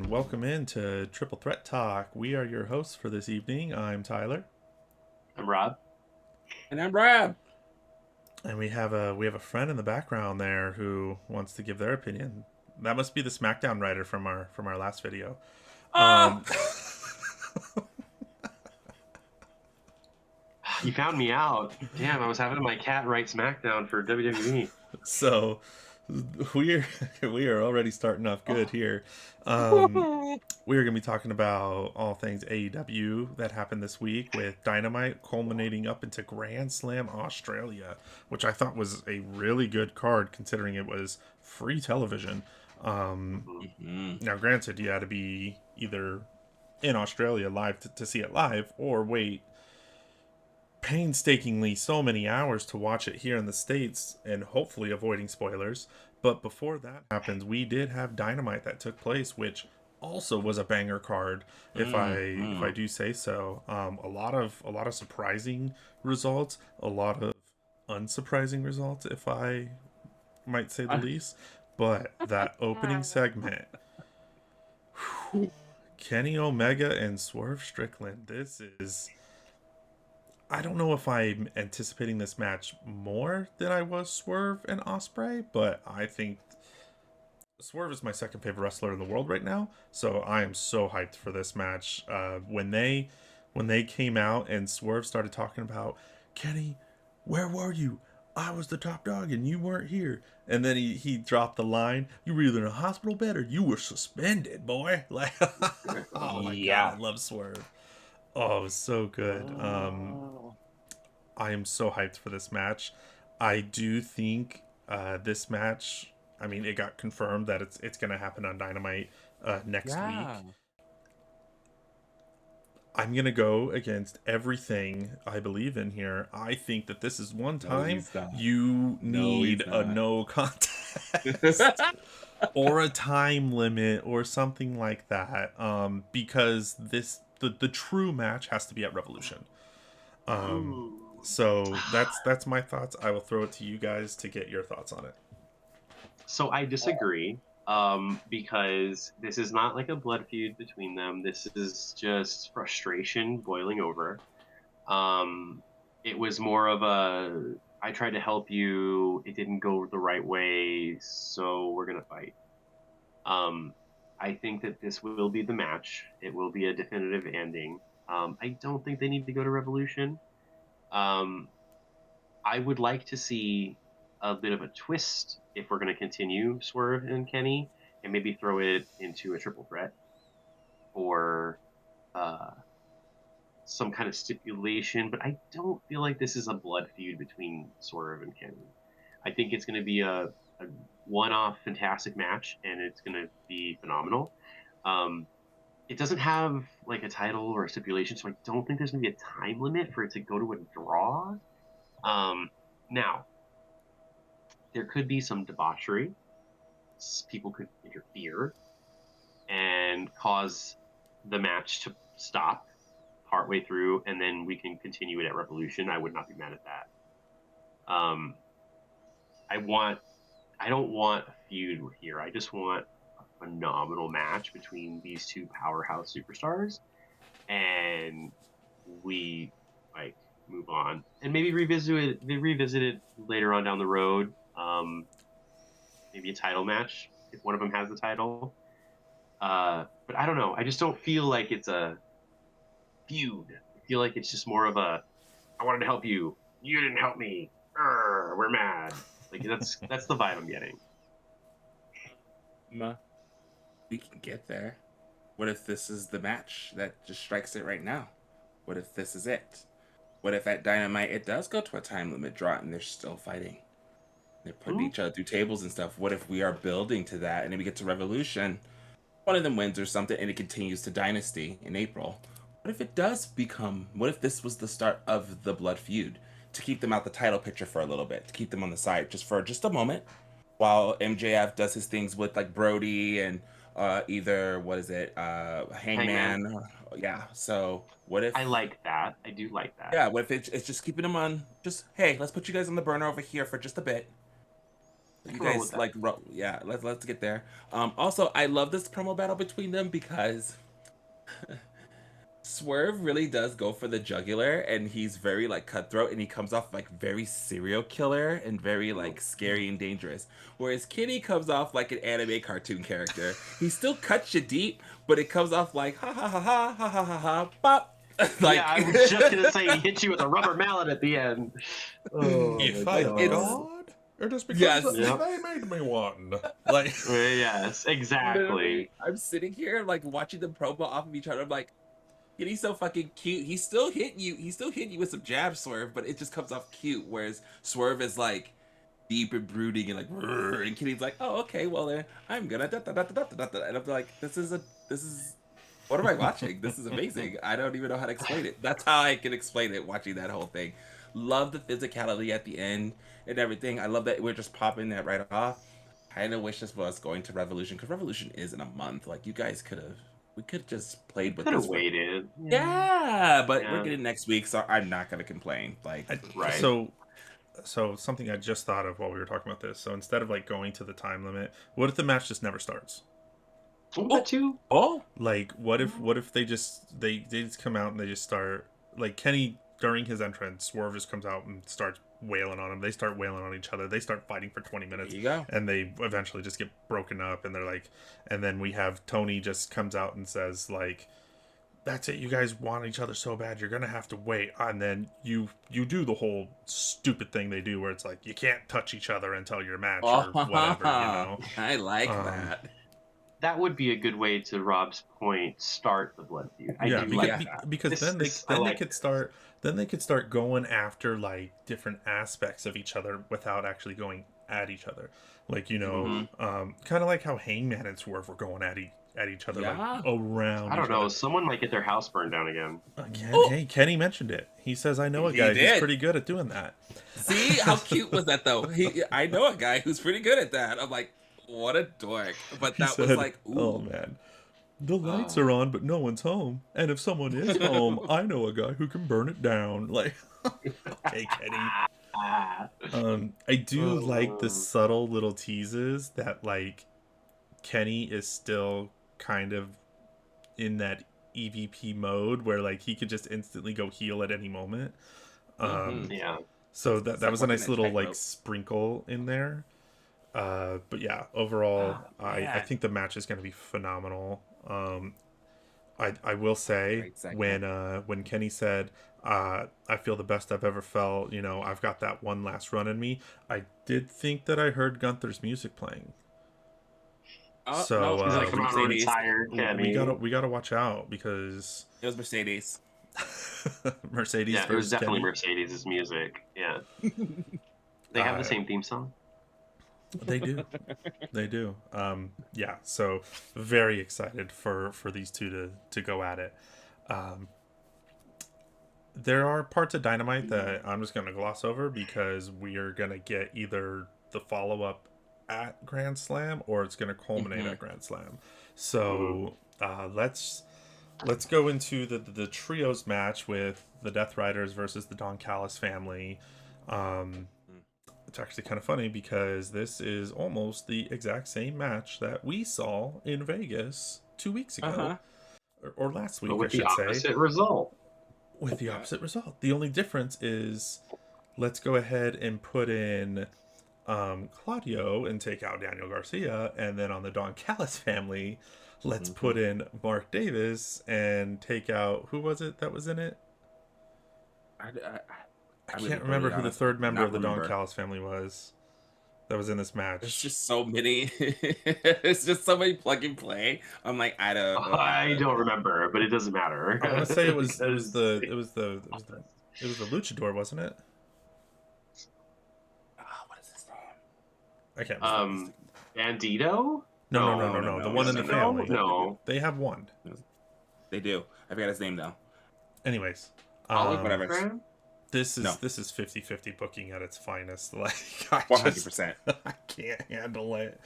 Welcome into Triple Threat Talk. We are your hosts for this evening. I'm Tyler. I'm Rob. And I'm Brad. And we have a friend in the background there who wants to give their opinion. That must be the SmackDown writer from our last video. You found me out. Damn, I was having my cat write SmackDown for WWE. So we are already starting off good here. We are going to be talking about all things AEW that happened this week with Dynamite culminating up into Grand Slam Australia, which I thought was a really good card considering it was free television. Now, granted, you had to be either in Australia live to see it live or wait painstakingly so many hours to watch it here in the States and hopefully avoiding spoilers. But before that happens, we did have Dynamite that took place, which also was a banger card, if I do say so. A lot of surprising results, a lot of unsurprising results, if I might say the least. But that opening segment, Kenny Omega and Swerve Strickland, this is, I don't know if I'm anticipating this match more than I was Swerve and Ospreay, but I think Swerve is my second favorite wrestler in the world right now, so I am so hyped for this match. When they came out and Swerve started talking about, Kenny, where were you? I was the top dog and you weren't here. And then he dropped the line, you were either in a hospital bed or you were suspended, boy. Like, oh my God, I love Swerve. Oh, it was so good. I am so hyped for this match. I do think this match, I mean, it got confirmed that it's going to happen on Dynamite next week. I'm going to go against everything I believe in here. I think that this is one time you need a no contest or a time limit or something like that, because the true match has to be at Revolution. So that's my thoughts. I will throw it to you guys to get your thoughts on it. So I disagree, because this is not like a blood feud between them. This is just frustration boiling over. It was more of a, I tried to help you, it didn't go the right way, so we're gonna fight. I think that this will be the match. It will be a definitive ending. I don't think they need to go to Revolution. I would like to see a bit of a twist if we're going to continue Swerve and Kenny, and maybe throw it into a triple threat or some kind of stipulation. But I don't feel like this is a blood feud between Swerve and Kenny. I think it's going to be a one-off fantastic match, and it's going to be phenomenal. It doesn't have like a title or a stipulation, so I don't think there's going to be a time limit for it to go to a draw. Now, there could be some debauchery. People could interfere and cause the match to stop partway through, and then we can continue it at Revolution. I would not be mad at that. I don't want a feud here. I just want a phenomenal match between these two powerhouse superstars, and we like move on and maybe revisit it later on down the road. Maybe a title match if one of them has the title. But I don't know. I just don't feel like it's a feud. I feel like it's just more of a, I wanted to help you, you didn't help me. We're mad. Like that's the vibe I'm getting. We can get there. What if this is the match that just strikes it right now? What if this is it? What if at Dynamite it does go to a time limit draw and they're still fighting? They're putting each other through tables and stuff. What if we are building to that and then we get to Revolution, one of them wins or something, and it continues to Dynasty in April? What if it does become? What if this was the start of the blood feud to keep them out the title picture for a little bit, to keep them on the side just for just a moment, while MJF does his things with like Brody and either what is it, Hangman. Hangman? Yeah. So what if? I like that. I do like that. Yeah. What if it's just keeping them on? Just hey, let's put you guys on the burner over here for just a bit. I You can roll with guys that. like, yeah. Let's get there. Also, I love this promo battle between them because Swerve really does go for the jugular, and he's very like cutthroat, and he comes off like very serial killer and very like scary and dangerous. Whereas Kenny comes off like an anime cartoon character. He still cuts you deep, but it comes off like ha ha ha ha ha ha ha ha pop. Yeah, Like I was just gonna say he hit you with a rubber mallet at the end. Oh If my I like am it's god. God, it is because yes. Yep. they made me one. Like, Yes, exactly. Literally, I'm sitting here like watching them promo off of each other. I'm like, he's so fucking cute. He's still hitting you. He's still hitting you with some jab Swerve, but it just comes off cute. Whereas Swerve is like deep and brooding and like, "Rrr," and Kitty's like, oh okay, well then I'm gonna da da da da da da da. And I'm like, this is what am I watching? This is amazing. I don't even know how to explain it. That's how I can explain it. Watching that whole thing, love the physicality at the end and everything. I love that we're just popping that right off. Kind of wish this was going to Revolution because Revolution is in a month. Like you guys could have, we could have just played with Could have this for waited. yeah, but we're Yeah. getting next week, so I'm not gonna complain. Like, I, Right. so something I just thought of while we were talking about this. So instead of like going to the time limit, what if the match just never starts? That too. oh, Like, what if they just come out and they just start like Kenny during his entrance, Swerve just comes out and starts wailing on him. They start wailing on each other. They start fighting for 20 there minutes, you go. and they eventually just get broken up. And they're like, and then we have Tony just comes out and says like, "That's it. You guys want each other so bad. You're gonna have to wait." And then you do the whole stupid thing they do where it's like you can't touch each other until your match or whatever, you Oh, know. I like Um, that. That would be a good way to Rob's point. Start the blood feud. I Yeah, do like Yeah, that. because This, then they this I then they like could this. start going after like different aspects of each other without actually going at each other. Like Hmm. kind of like how Hangman and Swerve were going at each other like yeah. around I don't each know. other. Someone might get their house burned down again. Again, Oh, hey, Kenny mentioned it. He says I know a he guy who's did. pretty good at doing that. See how cute was that though? I know a guy who's pretty good at that. I'm like, what a dork. But He that was said, like, "Oh ooh. man, the lights Oh. are on, but no one's home. And if someone is home, I know a guy who can burn it down." Like, okay, Kenny. I do like the Oh. subtle little teases that like Kenny is still kind of in that EVP mode where like he could just instantly go heal at any moment. Mm-hmm. Um, Yeah. so It's that like was a walking nice that little like tightrope. sprinkle in there. But yeah, overall, Oh I man, think the match is going to be phenomenal. I will say great segment. when Kenny said I feel the best I've ever felt, you know, I've got that one last run in me. I did think that I heard Gunther's music playing, Oh so no, He's it like, was come on, Mercedes. retire, we gotta Kenny. watch out because It was Mercedes. Mercedes Yeah, it was versus definitely Kenny. Mercedes' music. Yeah. They have the Uh, same theme song. they do, they do. Yeah, so very excited for these two to go at it. Um, there are parts of Dynamite that I'm just going to gloss over because we are going to get either the follow up at Grand Slam or it's going to culminate Mm-hmm. at Grand Slam. Hmm. So let's go into the trios match with the Death Riders versus the Don Callis family. Um, it's actually kind of funny because this is almost the exact same match that we saw in Vegas 2 weeks Uh ago, huh. or last But week, I with the should say, opposite result. with the Yeah. opposite result. The only difference is let's go ahead and put in Claudio and take out Daniel Garcia, and then on the Don Callis family, let's Mm-hmm. put in Mark Davis and take out who was it that was in it? I, I, I I'm gonna be can't remember brutally who the honest. I third do member not of the Don remember. Callis family was that was in this There's match. just so many. It's just so many plug and play. I'm like, I don't. I don't remember, but it doesn't I want matter to say because it was the Luchador, wasn't it? What is his name? I can't remember. um, Bandito. No, No, No, no, The no, one no, in no, the no, no. Mystico. family. No. They have one. They do. I forgot his name now. Anyways, Hologram? Whatever. this No. is 50-50 booking at its finest. Like I 100%. I can't handle it.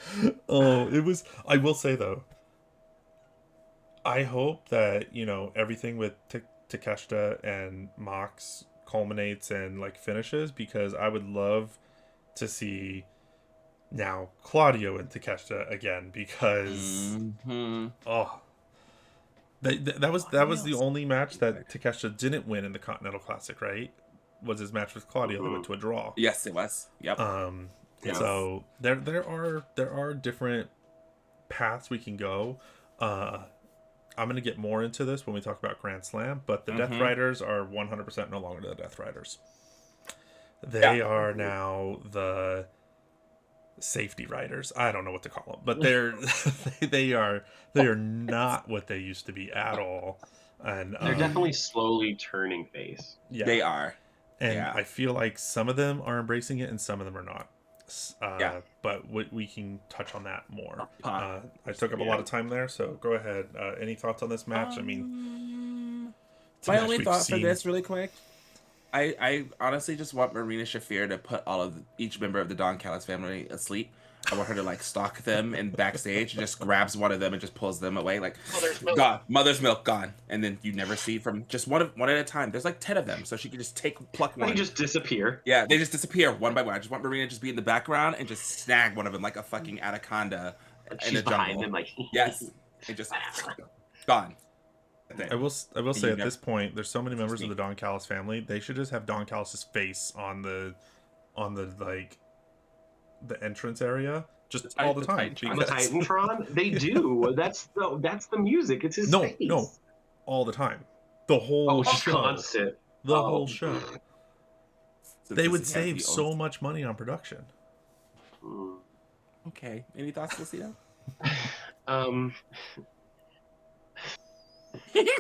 Oh, it was. I will say though, I hope that everything with Takeshita and Mox culminates and like finishes, because I would love to see now Claudio and Takeshita again, because Mm-hmm. oh, that was the only match that Takeshita didn't win in the Continental Classic, right? Was his match with Claudio that went Mm-hmm. to a draw. Yes, it was. Yep. Um, Yeah. so there are different paths we can go. I'm gonna get more into this when we talk about Grand Slam, but the Death Mm-hmm. Riders are 100% no longer the Death Riders. Yeah. They are now the safety riders. I don't know what to call them, but they're they are not what they used to be at all. And They're definitely slowly turning face. yeah, They are. and Yeah. I feel like some of them are embracing it and some of them are not. Yeah. But we can touch on that more. Huh. I took up a lot of time there, so go ahead. Any thoughts on this match? I mean, it's a My match only we've thought for seen. this, really quick, I honestly just want Marina Shafir to put each member of the Don Callis family asleep. I want her to like stalk them and backstage, and just grabs one of them and just pulls them away, like gone, mother's milk gone, and then you never see from just one at a time. There's like 10 of them, so she can just pluck one. They just disappear. Yeah, they just disappear one by one. I just want Marina to just be in the background and just snag one of them like a fucking anaconda in She's the behind jungle. them, like Yes, and just gone. That's it. I will say you at never- this point, there's so many members of me. the Don Callis family. They should just have Don Callis's face on the like the entrance area just all the time. on the Titantron. They do. That's the music. It's his no, face. no, all the time, the whole just show, constant. the whole show. So They does would he have save the so old- much money on production. Mm. Okay. Any thoughts, Lucio? Um,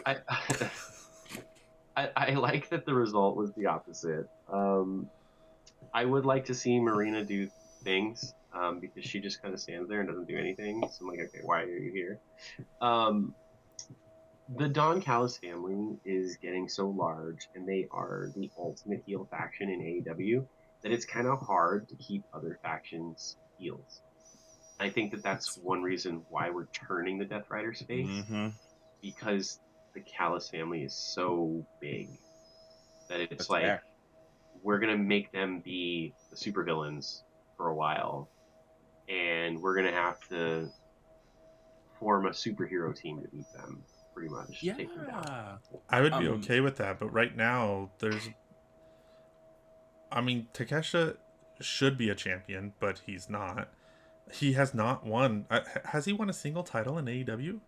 I, I like that the result was the opposite. I would like to see Marina do things because she just kind of stands there and doesn't do anything. So I'm like, okay, why are you here? The Don Callis family is getting so large, and they are the ultimate heel faction in AEW, that it's kind of hard to keep other factions heels. I think that that's one reason why we're turning the Death Riders face, Mm-hmm. because the Callis family is so big that it's That's like fair. we're gonna make them be the supervillains for a while, and we're gonna have to form a superhero team to beat them, pretty much. Take them down. Yeah. I would be okay with that, but right now I mean, Takesha should be a champion, but he's not. He has not won. Has he won a single title in AEW?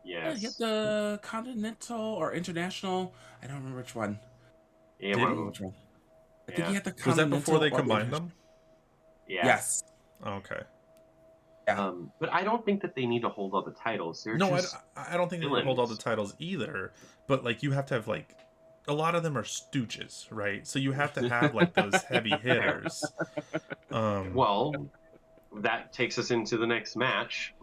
Yeah, he had Yes. the Continental or International. I don't remember which one. Yeah, Did one he? of them. Which one? I Yeah. think he had the Was Continental. that before they or the combined International. them? Yeah. Yes. Okay. Yeah. But I don't think that they need to hold all the titles. They're No, just I don't think they hold all the villains. titles either. But like, you have to have like, a lot of them are stooges, right? So you have to have like those heavy hitters. Well, that takes us into the next match.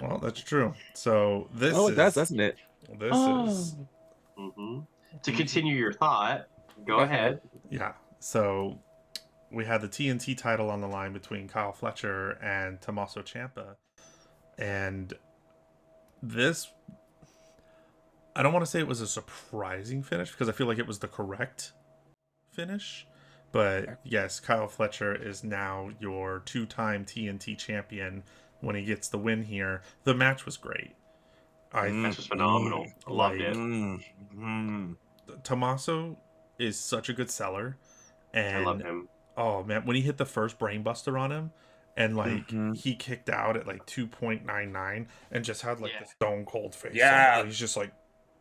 Well, that's true. So this Oh, is it does, doesn't it? this is hmm To continue your thought, go ahead. yeah. So we had the TNT title on the line between Kyle Fletcher and Tommaso Ciampa, and this, I don't want to say it was a surprising finish because I feel like it was the correct finish. But yes, Kyle Fletcher is now your two-time TNT champion when he gets the win here. The match was great. Match was phenomenal. I loved it. Tommaso is such a good seller, I love and him. oh man, when he hit the first brainbuster on him, and like he kicked out at like 2.99 and just had like the stone cold face. Yeah. He's just like,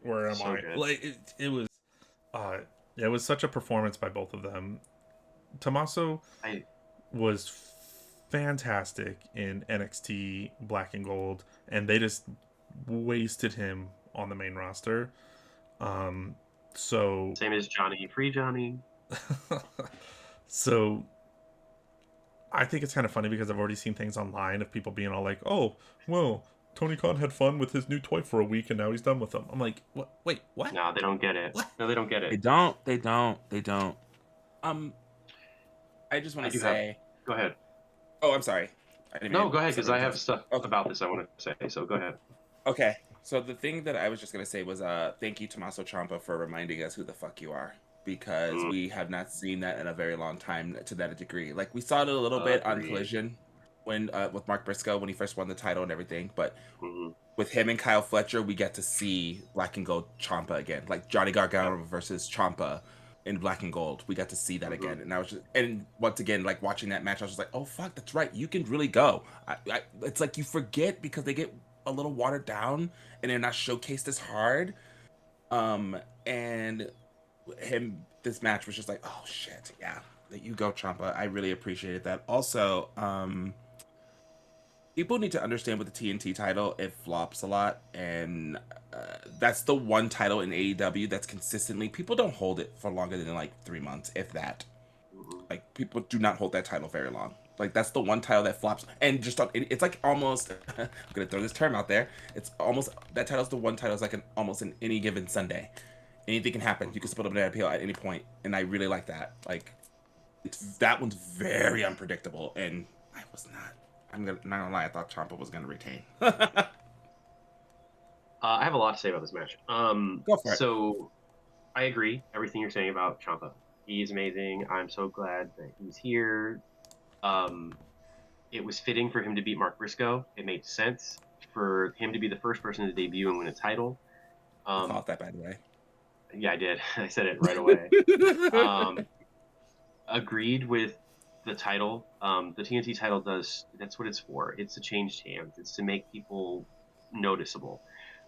where am I? Good. Like it was, it was such a performance by both of them. Tommaso was fantastic in NXT Black and Gold, and they just wasted him on the main roster. So same as Johnny, free Johnny. So I think it's kind of funny because I've already seen things online of people being all like, "Oh, well, Tony Khan had fun with his new toy for a week and now he's done with them. I'm like, what? Wait, what? No, they don't get it. What? No, they don't get They it. don't. They don't. They don't. Um, I just want I to do have. say. Go ahead. Oh, I'm sorry. I didn't No, mean go ahead, to because I have interrupt. stuff Okay. about this I want to say. So go ahead. Okay. So the thing that I was just gonna say was, thank you, Tommaso Ciampa, for reminding us who the fuck you are, because Mm, we have not seen that in a very long time to that degree. Like we saw it a little bit on agreed. Collision when with Mark Briscoe when he first won the title and everything, but Hmm. with him and Kyle Fletcher, we get to see Black and Gold Ciampa again, like Johnny Yep. Gargano versus Ciampa in Black and Gold. We got to see that Hmm. again, and I was just, and once again, like watching that match, I was just like, oh fuck, that's right, you can really go. It's like you forget because they get a little watered down and they're not showcased as hard. And him, this match was just like, oh shit, yeah, that you go, Ciampa. I really appreciated that. Also, people need to understand with the TNT title, it flops a lot, and that's the one title in AEW that's consistently people don't hold it for longer than like 3 months, if that. Hmm. Like people do not hold that title very long. Like that's the one title that flops, and just it's like almost. I'm gonna throw this term out there. It's almost that title's the one title is like almost in any given Sunday. Anything can happen. You can split up an appeal at any point, and I really like that. Like it's that one's very unpredictable, and I was not. Not gonna lie. I thought Ciampa was gonna retain. I have a lot to say about this match. Go for it. So I agree everything you're saying about Champa. He's amazing. I'm so glad that he's here. Um, it was fitting for him to beat Mark Briscoe. It made sense for him to be the first person to debut and win a title. I Um, thought that, by the way. yeah, I did. I said it right away. Um, agreed with the title. The TNT title does that's what it's for. It's to change hands. It's to make people noticeable.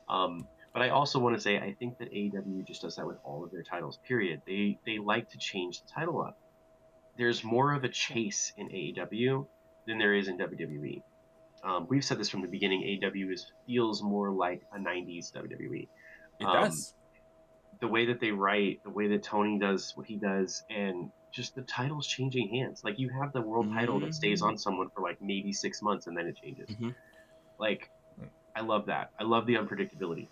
But I also want to say I think that AEW just does that with all of their titles. Period. They like to change the title up. There's more of a chase in AEW than there is in WWE. We've said this from the beginning. AEW feels more like a '90s WWE. It Um, does. the way that they write, the way that Tony does what he does, and just the titles changing hands. Like you have the world title that stays Mm-hmm. on someone for like maybe 6 months and then it changes. Mm-hmm. Like I love that. I love the unpredictability.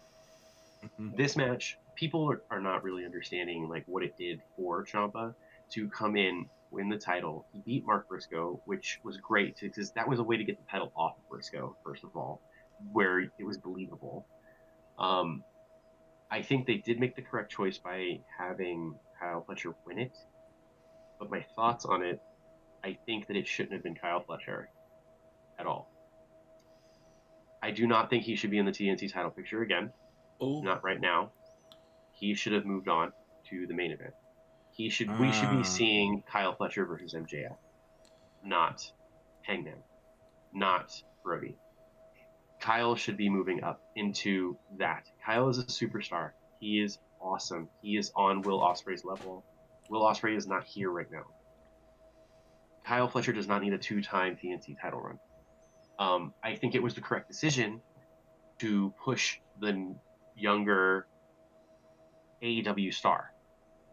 Mm-hmm. This match, people are not really understanding like what it did for Ciampa to come in, win the title. He beat Mark Briscoe, which was great because that was a way to get the title off of Briscoe, first of all, where it was believable. Um, I think they did make the correct choice by having Kyle Fletcher win it. But my thoughts on it, I think that it shouldn't have been Kyle Fletcher at all. I do not think he should be in the TNT title picture again. Oh. Not right now. He should have moved on to the main event. We should be Ah. seeing Kyle Fletcher versus MJF, not Hangman, not Brody. Kyle should be moving up into that. Kyle is a superstar. He is awesome. He is on Will Ospreay's level. Will Ospreay is not here right now. Kyle Fletcher does not need a two-time TNT title run. I think it was the correct decision to push the younger AEW star.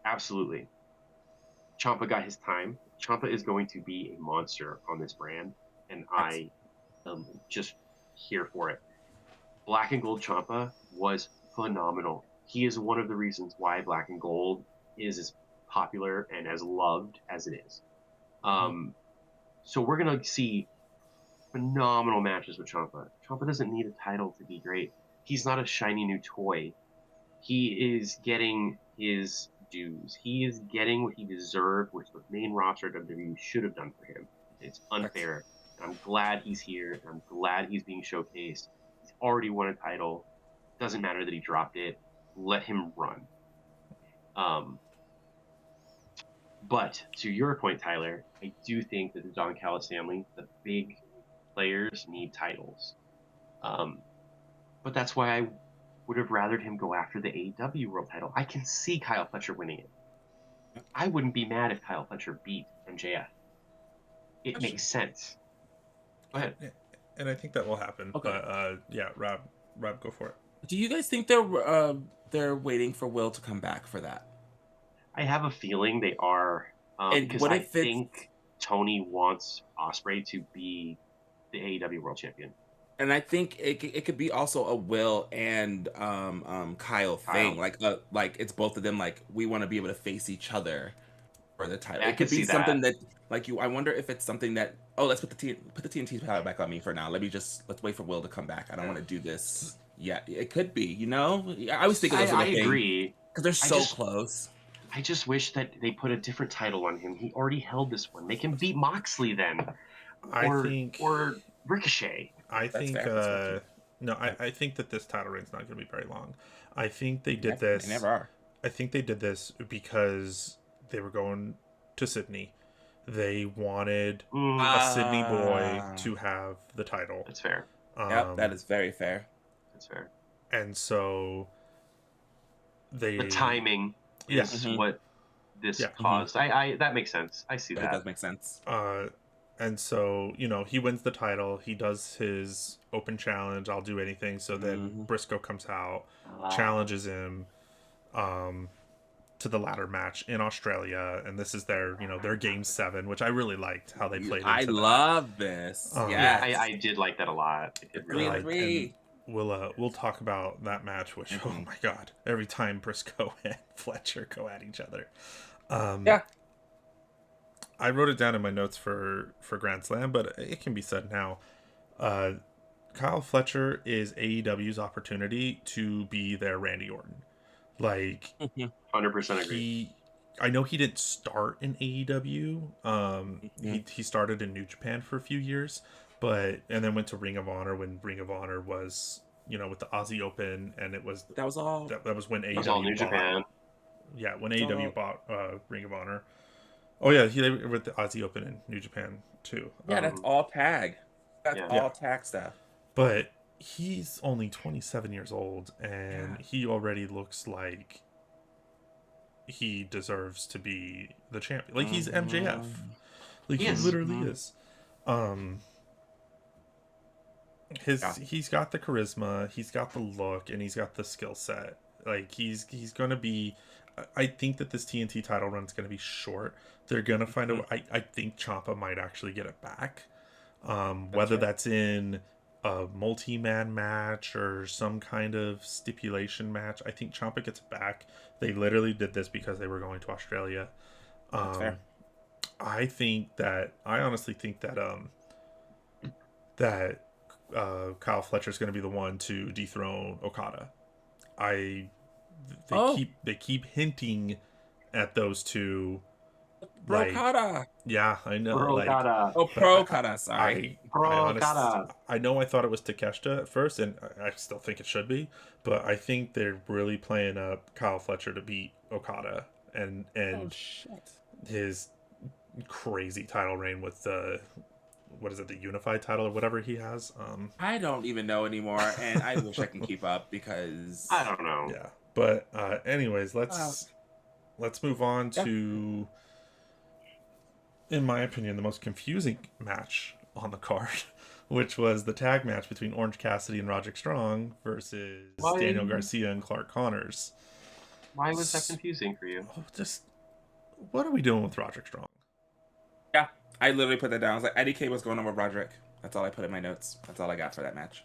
Absolutely. Champa got his time. Champa is going to be a monster on this brand, and That's I am just here for it. Black and Gold Champa was phenomenal. He is one of the reasons why Black and Gold is as popular and as loved as it is. mhm. Um, so we're gonna see phenomenal matches with Champa. Champa doesn't need a title to be great. He's not a shiny new toy. He is getting his dues. He is getting what he deserved, which the main roster of WWE should have done for him. It's Correct. unfair. And I'm glad he's here, and I'm glad he's being showcased. He's already won a title. Doesn't matter that he dropped it. Let him run. Um, but to your point, Tyler, I do think that the Don Callis family, the big players, need titles. Um, but that's why I would have rathered him go after the AEW World Title. I can see Kyle Fletcher winning it. I wouldn't be mad if Kyle Fletcher beat MJF. It Question. makes sense. Go ahead. And I think that will happen. Okay. But yeah, Rob, go for it. Do you guys think they're waiting for Will to come back for that? I have a feeling they are, And because what I if it's think Tony wants Osprey to be the AEW World Champion. And I think it could be also a Will and Kyle thing. Kyle. Like it's both of them. Like we want to be able to face each other for the title. Yeah, I It could could be see something that. that like you. I wonder if it's something that let's put the TNT power back on me for now. Let's wait for Will to come back. I don't Yeah. want to do this yet. It could be. You know, I always think of those I little things agree. because they're I so just close. I just wish that they put a different title on him. He already held this one. They can beat Moxley then, I think or Ricochet. I That's think fair. That's fair too. no, I think that this title reign's not going to be very long. I think they did They this. never are. I think they did this because they were going to Sydney. They wanted Mm, a Sydney boy Ah, to have the title. that's fair. yep, that Um, is very fair. That's fair. and so The they, timing yeah, is Hmm. what this yeah. Hmm. caused. I that makes sense. I see That that. does make sense. Uh, and so, he wins the title. He does his open challenge. I'll do anything. So then Hmm. Briscoe comes out, Ah, challenges him. Um, to the ladder match in Australia, and this is their game 7, which I really liked how they played I into that. love this. yeah, Um, Yes, I did like that a lot. I the did really three and like like, that. and three. we'll talk about that match, which oh Hmm. my god, every time Briscoe and Fletcher go at each other. Um, Yeah. I wrote it down in my notes for Grand Slam, but it can be said now. Uh, Kyle Fletcher is AEW's opportunity to be their Randy Orton. Like 100% agree. he I know he didn't start in AEW. Hmm. He started in New Japan for a few years, but and then went to Ring of Honor when Ring of Honor was with the Aussie Open, and it was That was all. that was when That was all AEW New bought Japan. when That's AEW all. bought Ring of Honor. Oh yeah, he with the Aussie Open in New Japan too. Yeah, that's all tag. That's Yeah. Yeah, all tag stuff. but he's only 27 years old, and Yeah. he already looks like he deserves to be the champion. Like he's MJF. Hmm. Like He he is. literally Hmm. is. Um his Yeah. he's got the charisma, he's got the look, and he's got the skill set. Like he's gonna be I think that this TNT title run's gonna be short. They're gonna find Hmm. a I think Ciampa might actually get it back. That's Whether fair. that's in a multi-man match or some kind of stipulation match, I think Ciampa gets it back. They literally did this because they were going to Australia. That's fair. Um, I honestly think that Kyle Fletcher is going to be the one to dethrone Okada. I Oh, they keep hinting at those two. Like, Brocada. yeah, I know. Bro Like, gotta. Oh, but Procada. Sorry. Bro gotta. I know I thought it was Takeshita at first, and I still think it should be. But I think they're really playing up Kyle Fletcher to beat Okada and Oh and shit. his crazy title reign with the what is it, the unified title or whatever he has. I don't even know anymore, and I wish I can keep up I because. don't know. Yeah, but anyways, Uh, let's move on yeah. to, in my opinion, the most confusing match on the card, which was the tag match between Orange Cassidy and Roderick Strong versus Daniel Why? Garcia and Clark Connors. Why was that confusing for you? Just what are we doing with Roderick Strong? Yeah, I literally put that down. I was like, IDK, what's going on with Roderick? That's all I put in my notes. That's all I got for that match.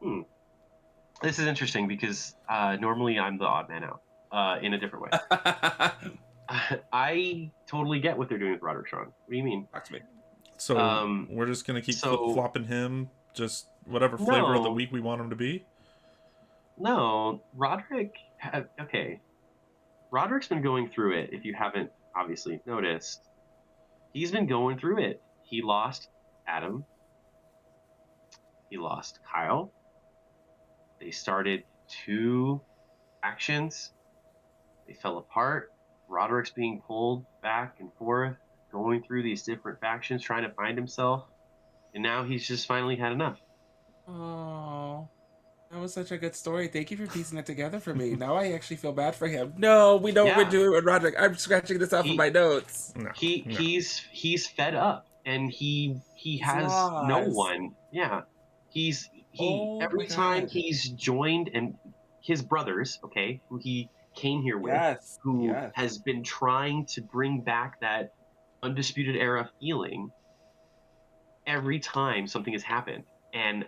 Hmm. This is interesting because normally I'm the odd man out in a different way. I totally get what they're doing with Roderick Strong. What do you mean? Talk to me. So we're just gonna keep flip So flopping him, just whatever flavor of the no, week we want him to be. no, okay, Roderick's been going through it. If you haven't obviously noticed, he's been going through it. He lost Adam. He lost Kyle. They started two actions. They fell apart. Roderick's being pulled back and forth, going through these different factions, trying to find himself. And now he's just finally had enough. Oh, that was such a good story. Thank you for piecing it together for me. Now I actually feel bad for him. No, we know what we're Yeah, doing with Roderick. I'm scratching this off of my he notes. No, he no. he's fed up, and he He's has no lost. one. Yeah, he Oh my every time god. he's joined, and his brothers, okay, who he came here with, Yes. who Yes. has been trying to bring back that undisputed era feeling every time something has happened. And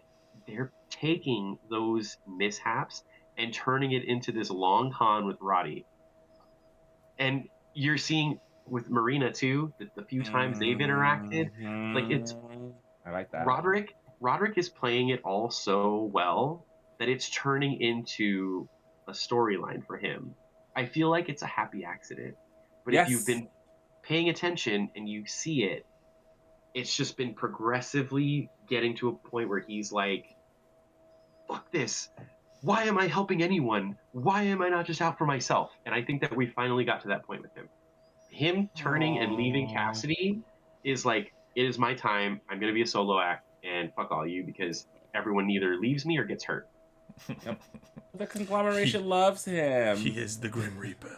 they're taking those mishaps and turning it into this long con with Roddy. And you're seeing with Marina too, the few times they've interacted, like it's I like that. Roderick is playing it all so well that it's turning into a storyline for him. I feel like it's a happy accident. But if you've Yes. been paying attention and you see it, it's just been progressively getting to a point where he's like, fuck this. Why am I helping anyone? Why am I not just out for myself? And I think that we finally got to that point with him. Him turning and leaving Oh. Cassidy is like, it is my time. I'm going to be a solo act and fuck all you because everyone either leaves me or gets hurt. Yep. The conglomeration he, loves he him. is the Grim Reaper.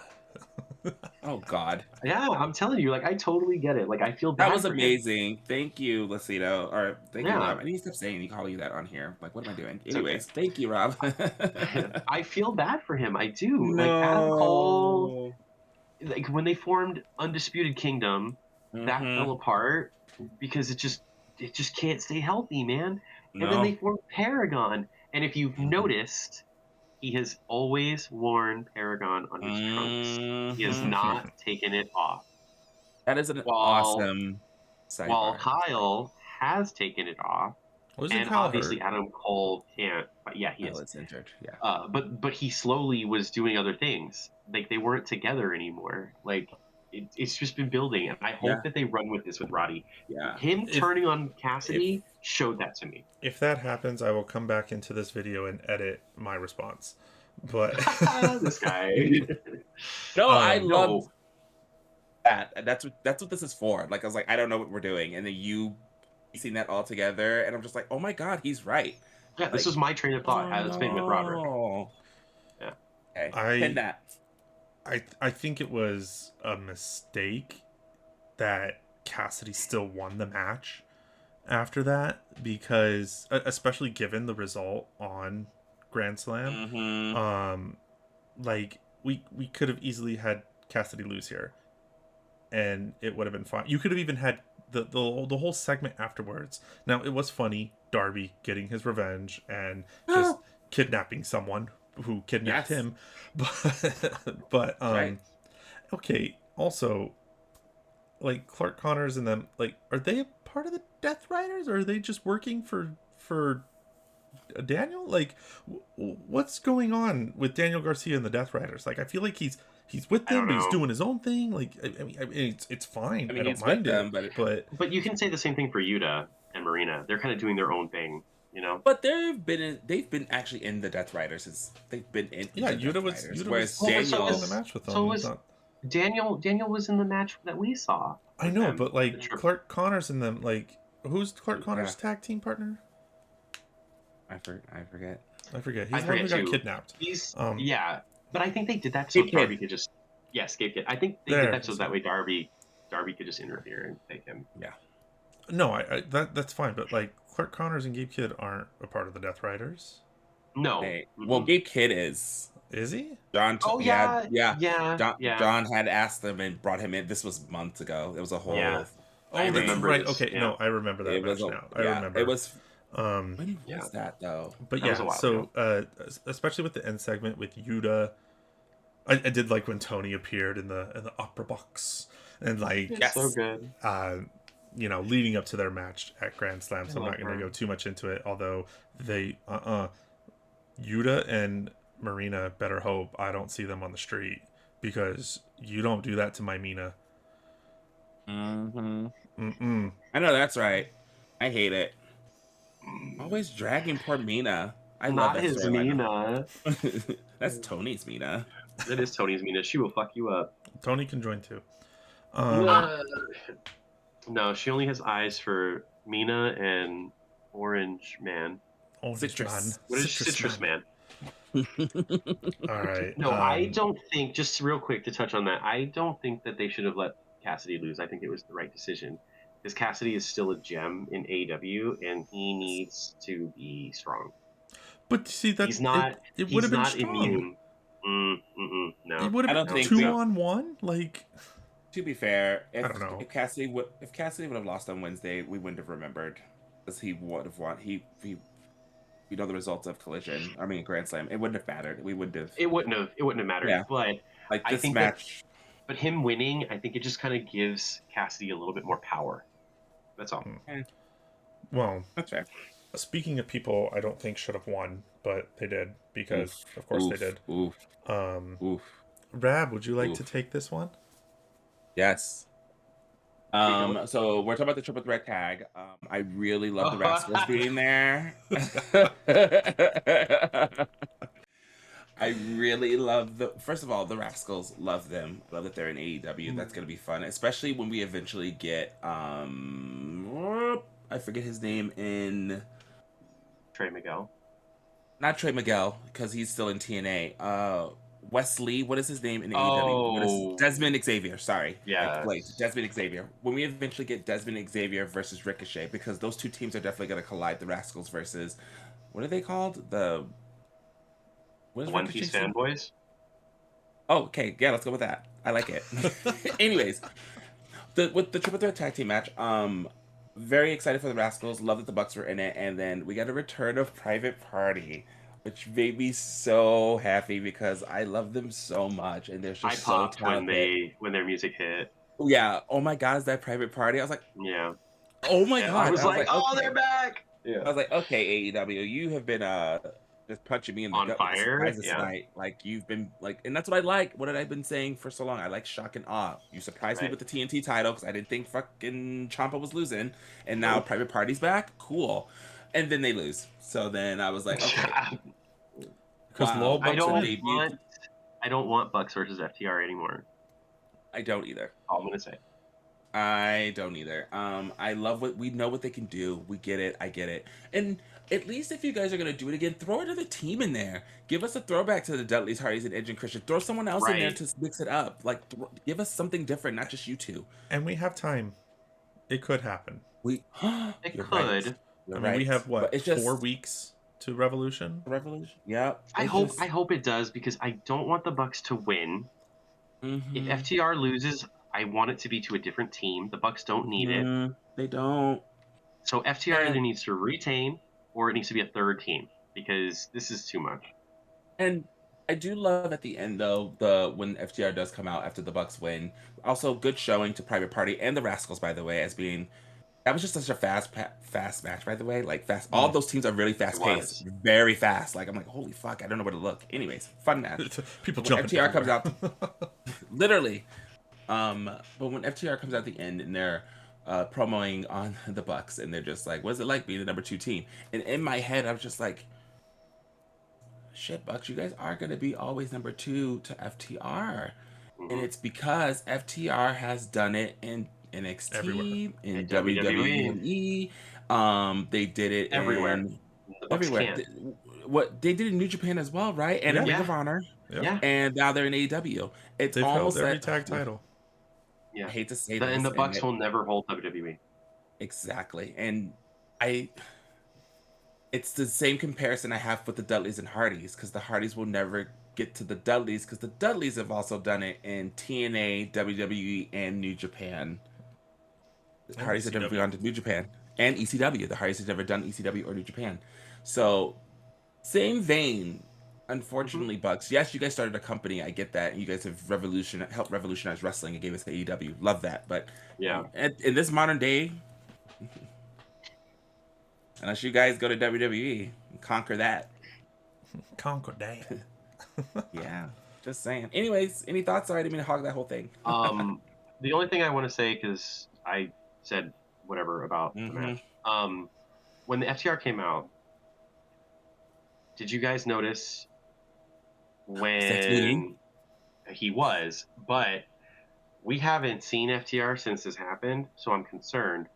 Oh God. Yeah, I'm telling you, like, I totally get it. Like, I feel That bad was for him. amazing. Thank you, Lucido. Or thank you, Yeah. Rob. I need to stop saying you call you that on here. Like, what am I doing? Anyways, thank you, Rob. I feel bad for him. I do. Like, Adam Cole, No. like, when they formed Undisputed Kingdom, that Mm-hmm. fell apart because it just can't stay healthy, man. And then they No. formed Paragon. And if you've noticed, he has always worn Paragon on his trunks. He has Mm-hmm. not taken it off. That is an While awesome while sidebar. Kyle has taken it off, Wasn't and Kyle hurt? obviously Adam Cole can't. But yeah, he Oh, is. it's injured. Yeah. But he slowly was doing other things. Like they weren't together anymore. Like it's just been building, and I hope Yeah. that they run with this with Roddy. Yeah. Him If turning on if Cassidy showed that to me. if that happens, I will come back into this video and edit my response. But This guy. No, I um, love No, that. And that's what this is for. Like I was like, I don't know what we're doing, and then you piecing that all together, and I'm just like, oh my God, he's right. yeah, this Like, was my train of thought oh as it's been with Roderick. no. Yeah. Okay, pin I that. I think it was a mistake that Cassidy still won the match after that because especially given the result on Grand Slam, Mm-hmm. um like we could have easily had Cassidy lose here and it would have been fine. You could have even had the whole segment afterwards. Now it was funny, Darby getting his revenge and just Oh, kidnapping someone who kidnapped yes, him, but right. okay. Also, like Clark Connors and them, like are they a part of the Death Riders or are they just working for Daniel? Like, what's going on with Daniel Garcia and the Death Riders? Like, I feel like he's with I don't them, but he's know. doing his own thing. Like, I mean it's fine. I I mean, don't he's with mind them, it, but but But you can say the same thing for Yuta and Marina. They're kind of doing their own thing, you know? they've been actually in the Death Riders since they've been in yeah, the Death Riders. Yuta Whereas was Well, but in the Daniel, match with so them. It's was not. Daniel. Daniel was in the match that we saw I with know, them. but The like trip. Clark Connors and them, like who's Clark yeah, Connors' tag team partner? I forget. I forget. I He's the one who forget got too. kidnapped. He's Um, yeah, but I think they did that so Kid Darby Kid. could just escape it. I think they did there. that so That's that it. way Darby could just interfere and take him. Yeah. No, that's fine, but like Clark Connors and Gabe Kidd aren't a part of the Death Riders. No. Hey, well, Mm-mm. Gabe Kid is. Is he? Oh Yeah, yeah, yeah. yeah, John, yeah, John had asked them and brought him in. This was months ago. It was a yeah. whole I Oh, that's thing. remember right. this. Okay, Yeah, no, I remember that It was match a now. I yeah. It remember. was. Um, When yeah. was that though? but That was yeah, a while so ago. especially with the end segment with Yuta, I did like when Tony appeared in the opera box and like It's so Yes. good. uh, leading up to their match at Grand Slam. I So I'm love not going to her. go too much into it. Although they Yuta and Marina better hope I don't see them on the street because you don't do that to my Mina. Mm-hmm. Mm-mm. I know that's right. I hate it. Always dragging poor Mina. I love Not that his storyline. Mina. That's Tony's Mina. That is Tony's Mina. She will fuck you up. Tony can join too. Ah, No, no, she only has eyes for Mina and Orange Man. Orange man, citrus. What is citrus Citrus man. Man? All right. No, I don't think, just real quick to touch on that, I don't think that they should have let Cassidy lose. I think it was the right decision. Because Cassidy is still a gem in AEW and he needs to be strong. But see that it would He's have been not strong. immune. It No. would I have don't been No. think we. 2-on-1. Like To be fair, I don't know. if Cassidy would have lost on Wednesday, we wouldn't have remembered, because he would have won. He we know the results of Collision. I mean, Grand Slam. It wouldn't have mattered. We would have. It wouldn't have mattered. Yeah, But like I this think that match. but him winning, I think it just kind of gives Cassidy a little bit more power. That's all. Eh, Well, that's fair. speaking of people I don't think should have won, but they did because, Oof, of course, they oof, did. oof, Um, oof, Rab, would you like to oof. take this one? Yes. We go. So we're talking about the triple threat tag. I really love the Rascals Oh, being there. I really love the. First of all, the Rascals, love them. Love that they're in AEW. That's gonna be fun, especially when we eventually get I forget his name in. Trey Miguel. Not Trey Miguel because he's still in TNA. Wesley, what is his name in AEW? What is Oh, Desmond Xavier? Sorry, I blanked. yes. Desmond Xavier. When we eventually get Desmond Xavier versus Ricochet, because those two teams are definitely going to collide. The Rascals versus what are they called? The what The is One Piece Ricochet's team? fanboys. Oh, okay, yeah, let's go with that. I like it. Anyways, with the triple threat tag team match, very excited for the Rascals. Love that the Bucks were in it, and then we got a return of Private Party, which made me so happy because I love them so much, and they're I just so popped when talented. their music hit. Yeah. Oh my God, is that Private Party? I was like, Yeah. oh my And I God. was I was like, like, oh, they're okay. back. I Yeah. was like, okay, AEW, you have been just punching me in the On gut with the fire. surprises Yeah. tonight. Like you've been like, and that's what I like. What had I been saying for so long? I like shock and awe. You surprised me Right. with the TNT title because I didn't think fucking Champa was losing, and now Nope. Private Party's back. Cool. And then they lose. So then I was like, okay, Because Lol wow, I Bucks the don't win. debut. want I don't want Bucks versus FTR anymore. I don't either. All I'm gonna say. I don't either. I love what we know what they can do. We get it. I get it. And at least if you guys are gonna do it again, throw another team in there. Give us a throwback to the Dudleys, Hardys, and Edge and Christian. Throw someone else in there Right. to mix it up. Like, give us something different, not just you two. And we have time. It could happen. We. It You're right. could. You're I mean, we right. have But what, it's 4 weeks to Revolution? Revolution. Yep. I It's hope just. I hope it does because I don't want the Bucks to win. If Mm-hmm. FTR loses, I want it to be to a different team. The Bucks don't need it. Mm-hmm. They don't. So FTR either And needs to retain or it needs to be a third team because this is too much. And I do love at the end though the when FTR does come out after the Bucks win. Also, good showing to Private Party and the Rascals, by the way, as being that was just such a fast match, by the way. Like fast, all Mm. those teams are really It fast paced, was. very fast. Like I'm like, holy fuck, I don't know where to look. Anyways, fun match. People But when jumping FTR comes everywhere. out, literally. But when FTR comes out at the end and they're promoing on the Bucks and they're just like, "What's it like being the number 2 team?" And in my head, I was just like, shit, Bucks, you guys are going to be always number 2 to FTR. And Hmm. it's because FTR has done it in Everywhere. NXT, in At WWE, WWE. They did it everywhere. in The Bucks everywhere. can't. What they did in New Japan as well, right? And in Yeah. Ring Yeah, of Honor. Yep. yeah, And now they're in AEW. It's They've held almost every like tag title. I yeah. hate to say And this, the and Bucks will never hold WWE. exactly. And I it's the same comparison I have with the Dudleys and Hardys because the Hardys will never get to the Dudleys because the Dudleys have also done it in TNA, WWE, and New Japan. The And Hardys have never ECW. gone to New Japan and ECW. The Hardys have never done ECW or New Japan. So same vein. Hmm. Unfortunately, Bucks. Yes, you guys started a company. I get that. You guys have helped revolutionize wrestling and gave us the AEW. Love that. But Yeah. in this modern day, unless you guys go to WWE and conquer that, Conquer that. yeah, just saying. Anyways, any thoughts? Sorry, I didn't mean to hog that whole thing. Um, the only thing I want to say because I said whatever about the Mm-hmm. match. When the FTR came out, did you guys notice Sex bleeding. when he was? But we haven't seen FTR since this happened, so I'm concerned.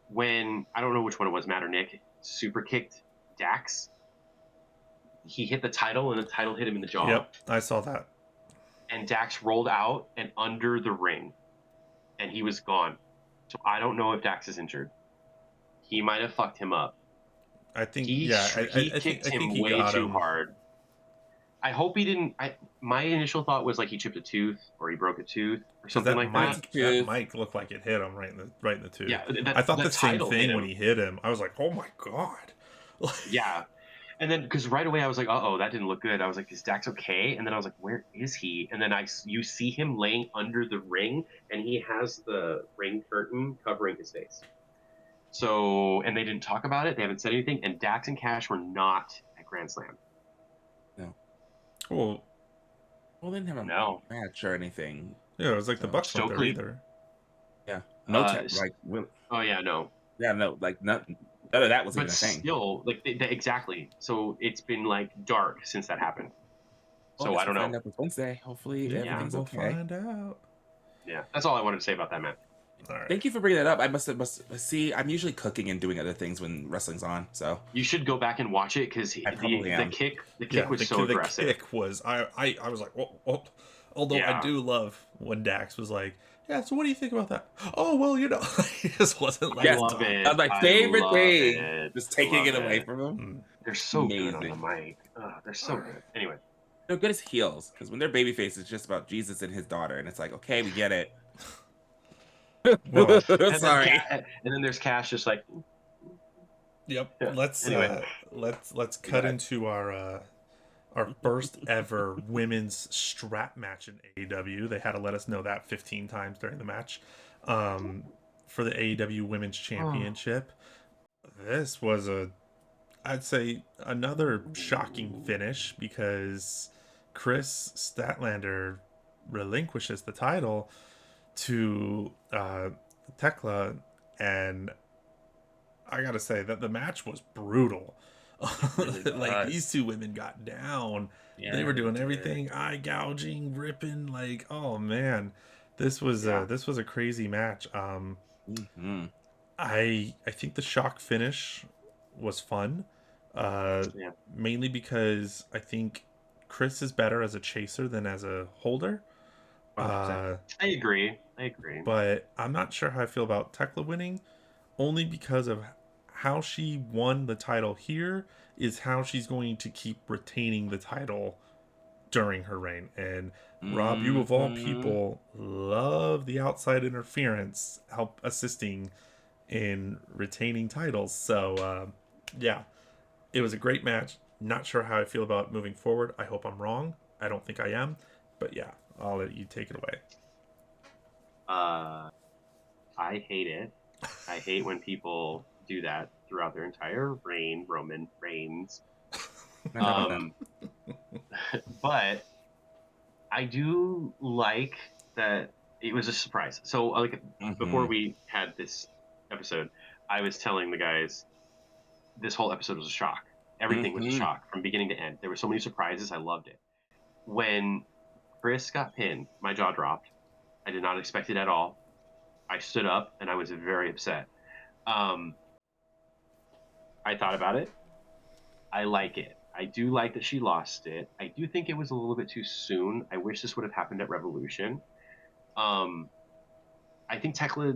When I don't know which one it was, Matt or Nick, super kicked Dax. He hit the title, and the title hit him in the jaw. Yep, I saw that. And Dax rolled out and under the ring, and he was gone. So I don't know if Dax is injured. He might have fucked him up. I think, He yeah, he I kicked think him he way got too him. hard. I hope he didn't. My initial thought was like he chipped a tooth or he broke a tooth or Because something like that. that mic looked like it hit him right in the tooth. Yeah, I thought the the same title hit thing when him. he hit him. I was like, oh my god. Yeah, And then, because right away I was like, "Uh-oh, that didn't look good." I was like, "Is Dax okay?" And then I was like, "Where is he?" And then you see him laying under the ring, and he has the ring curtain covering his face. So, and they didn't talk about it. They haven't said anything. And Dax and Cash were not at Grand Slam. No. Well, They didn't have a No. match or anything. yeah, it was like the So Bucks weren't there Stokely. either. yeah, no Uh, tech. Like oh yeah, no. yeah, no, like none of that was even But a thing. still, like exactly. So it's been like dark since that happened. Well, I So I guess don't we'll find know. out this Wednesday. Hopefully Yeah, everything's we'll okay. find out. Yeah, that's all I wanted to say about that match. All right. Thank you for bringing that up. I must see. I'm usually cooking and doing other things when wrestling's on, so You should go back and watch it because I probably am. the kick Yeah, was so the aggressive. kick was I was like, oh. Although I Yeah, do love when Dax was like, yeah. So what do you think about that? Oh well, he just wasn't I letting Yes, love talk. it. that's my I favorite love thing. it. Just I taking love it away it. from him. Mm. They're so good on the Amazing. mic. They're so good. Anyway, They're good as heels because when they're babyface, it's just about Jesus and his daughter, and it's like, okay, we get it. Well, Sorry. And then there's Cash just like, yep. yeah. Anyway, Let's cut Right. into our first ever women's strap match in AEW. They had to let us know that 15 times during the match. For the AEW Women's oh, Championship. This was I'd say another shocking finish because Chris Statlander relinquishes the title to Tekla, and I gotta say that the match was brutal. it really Like Was. these two women got down. They Yeah, were they doing did. everything, eye gouging, ripping. Like, oh man, yeah. this was a crazy match. Mm-hmm. I think the shock finish was fun, uh, Yeah. mainly because I think Chris is better as a chaser than as a holder. 100%. Uh, I agree. I agree. but I'm not sure how I feel about Tekla winning, only because of how she won the title here is how she's going to keep retaining the title during her reign. And Rob, you of all Mm-hmm. people love the outside interference help assisting in retaining titles. So yeah, it was a great match. Not sure how I feel about moving forward. I hope I'm wrong. I don't think I am, but yeah, I'll let you take it away. Uh, I hate it. I hate when people do that throughout their entire reign, Roman reigns. Not about that. Um, but I do like that it was a surprise. So, like before Mm-hmm. we had this episode, I was telling the guys this whole episode was a shock. Everything was a Mm-hmm. shock from beginning to end. There were so many surprises. I loved it. When Chris got pinned, my jaw dropped. I did not expect it at all. I stood up and I was very upset. Um, I thought about it. I like it. I do like that she lost it. I do think it was a little bit too soon. I wish this would have happened at Revolution. Um, I think Tekla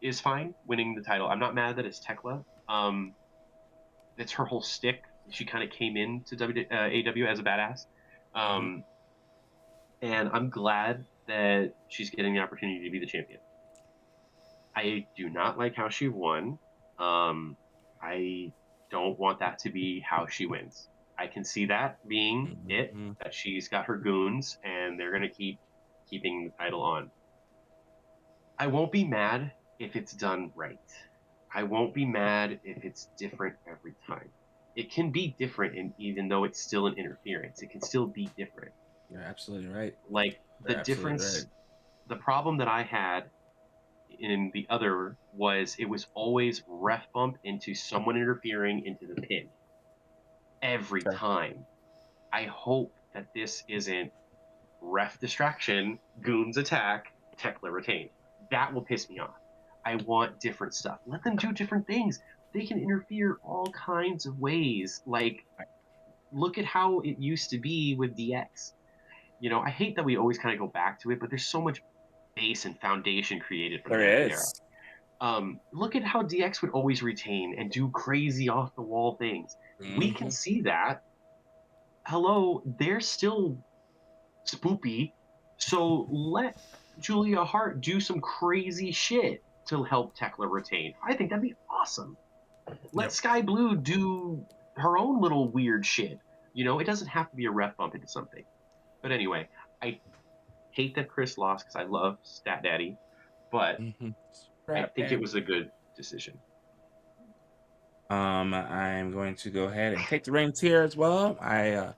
is fine winning the title. I'm not mad that it's Tekla. It's her whole stick. She kind of came into AW as a badass. Mm-hmm. Um, and I'm glad that she's getting the opportunity to be the champion. I do not like how she won. I don't want that to be how she wins. I can see that being it, Mm-hmm. that she's got her goons and they're going to keep keeping the title on. I won't be mad if it's done right. I won't be mad if it's different every time. It can be different, and even though it's still an interference, it can still be different. You're absolutely right. Like the You're absolutely right. difference, the problem that I had in the other was it was always ref bump into someone interfering into the pin every Okay. time. I hope that this isn't ref distraction, goons attack, Tekla retained. That will piss me off. I want different stuff. Let them do different things. They can interfere all kinds of ways. Like, look at how it used to be with DX. You know, I hate that we always kind of go back to it, but there's so much base and foundation created from the There Attitude Era. is. Look at how DX would always retain and do crazy off the wall things. We can Mm-hmm. see that. Hello, they're still spoopy. So let Julia Hart do some crazy shit to help Tekla retain. I think that'd be awesome. Let Yep. Sky Blue do her own little weird shit. It doesn't have to be a ref bump into something. But anyway, I hate that Chris lost because I love Stat Daddy, but Mm-hmm. I Crap, think it man. was a good decision. I'm going to go ahead and take the reins here as well. I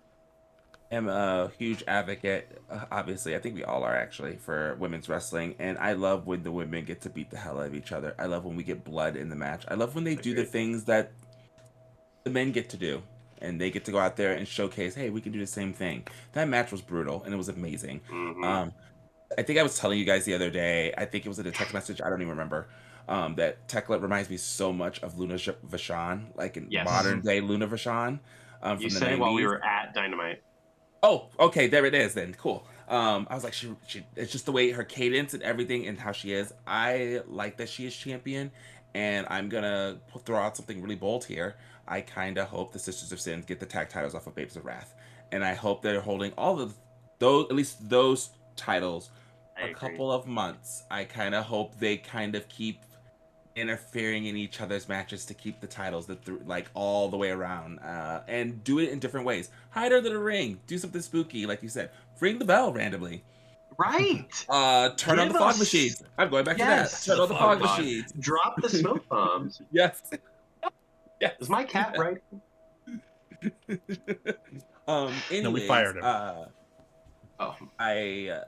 am a huge advocate. Obviously, I think we all are actually for women's wrestling, and I love when the women get to beat the hell out of each other. I love when we get blood in the match. I love when they do the Agreed. things that the men get to do, and they get to go out there and showcase, hey, we can do the same thing. That match was brutal, and it was amazing. Hmm. Um, I think I was telling you guys the other day. I think it was in a text message. I don't even remember. That Tekla reminds me so much of Luna Vachon, like in Yes. modern day Luna Vachon, You from the said it while we '90s. were at Dynamite. Oh, okay, there it is then. Cool. I was like, she, it's just the way her cadence and everything and how she is. I like that she is champion, and I'm gonna throw out something really bold here. I kind of hope the Sisters of Sin get the tag titles off of Babes of Wrath, and I hope they're holding all of those, at least those titles, I a agree. couple of months. I kind of hope they kind of keep interfering in each other's matches to keep the titles like all the way around, and do it in different ways. Hide under the ring, do something spooky, like you said. Ring the bell randomly. Right. Turn on the Give fog us machines. I'm going back to that. Turn yes. The on the fog Oh fog God. machine. machines. Drop the smoke bombs. Yes, yes. Is my cat right? No, we Anyways, fired him. Oh, I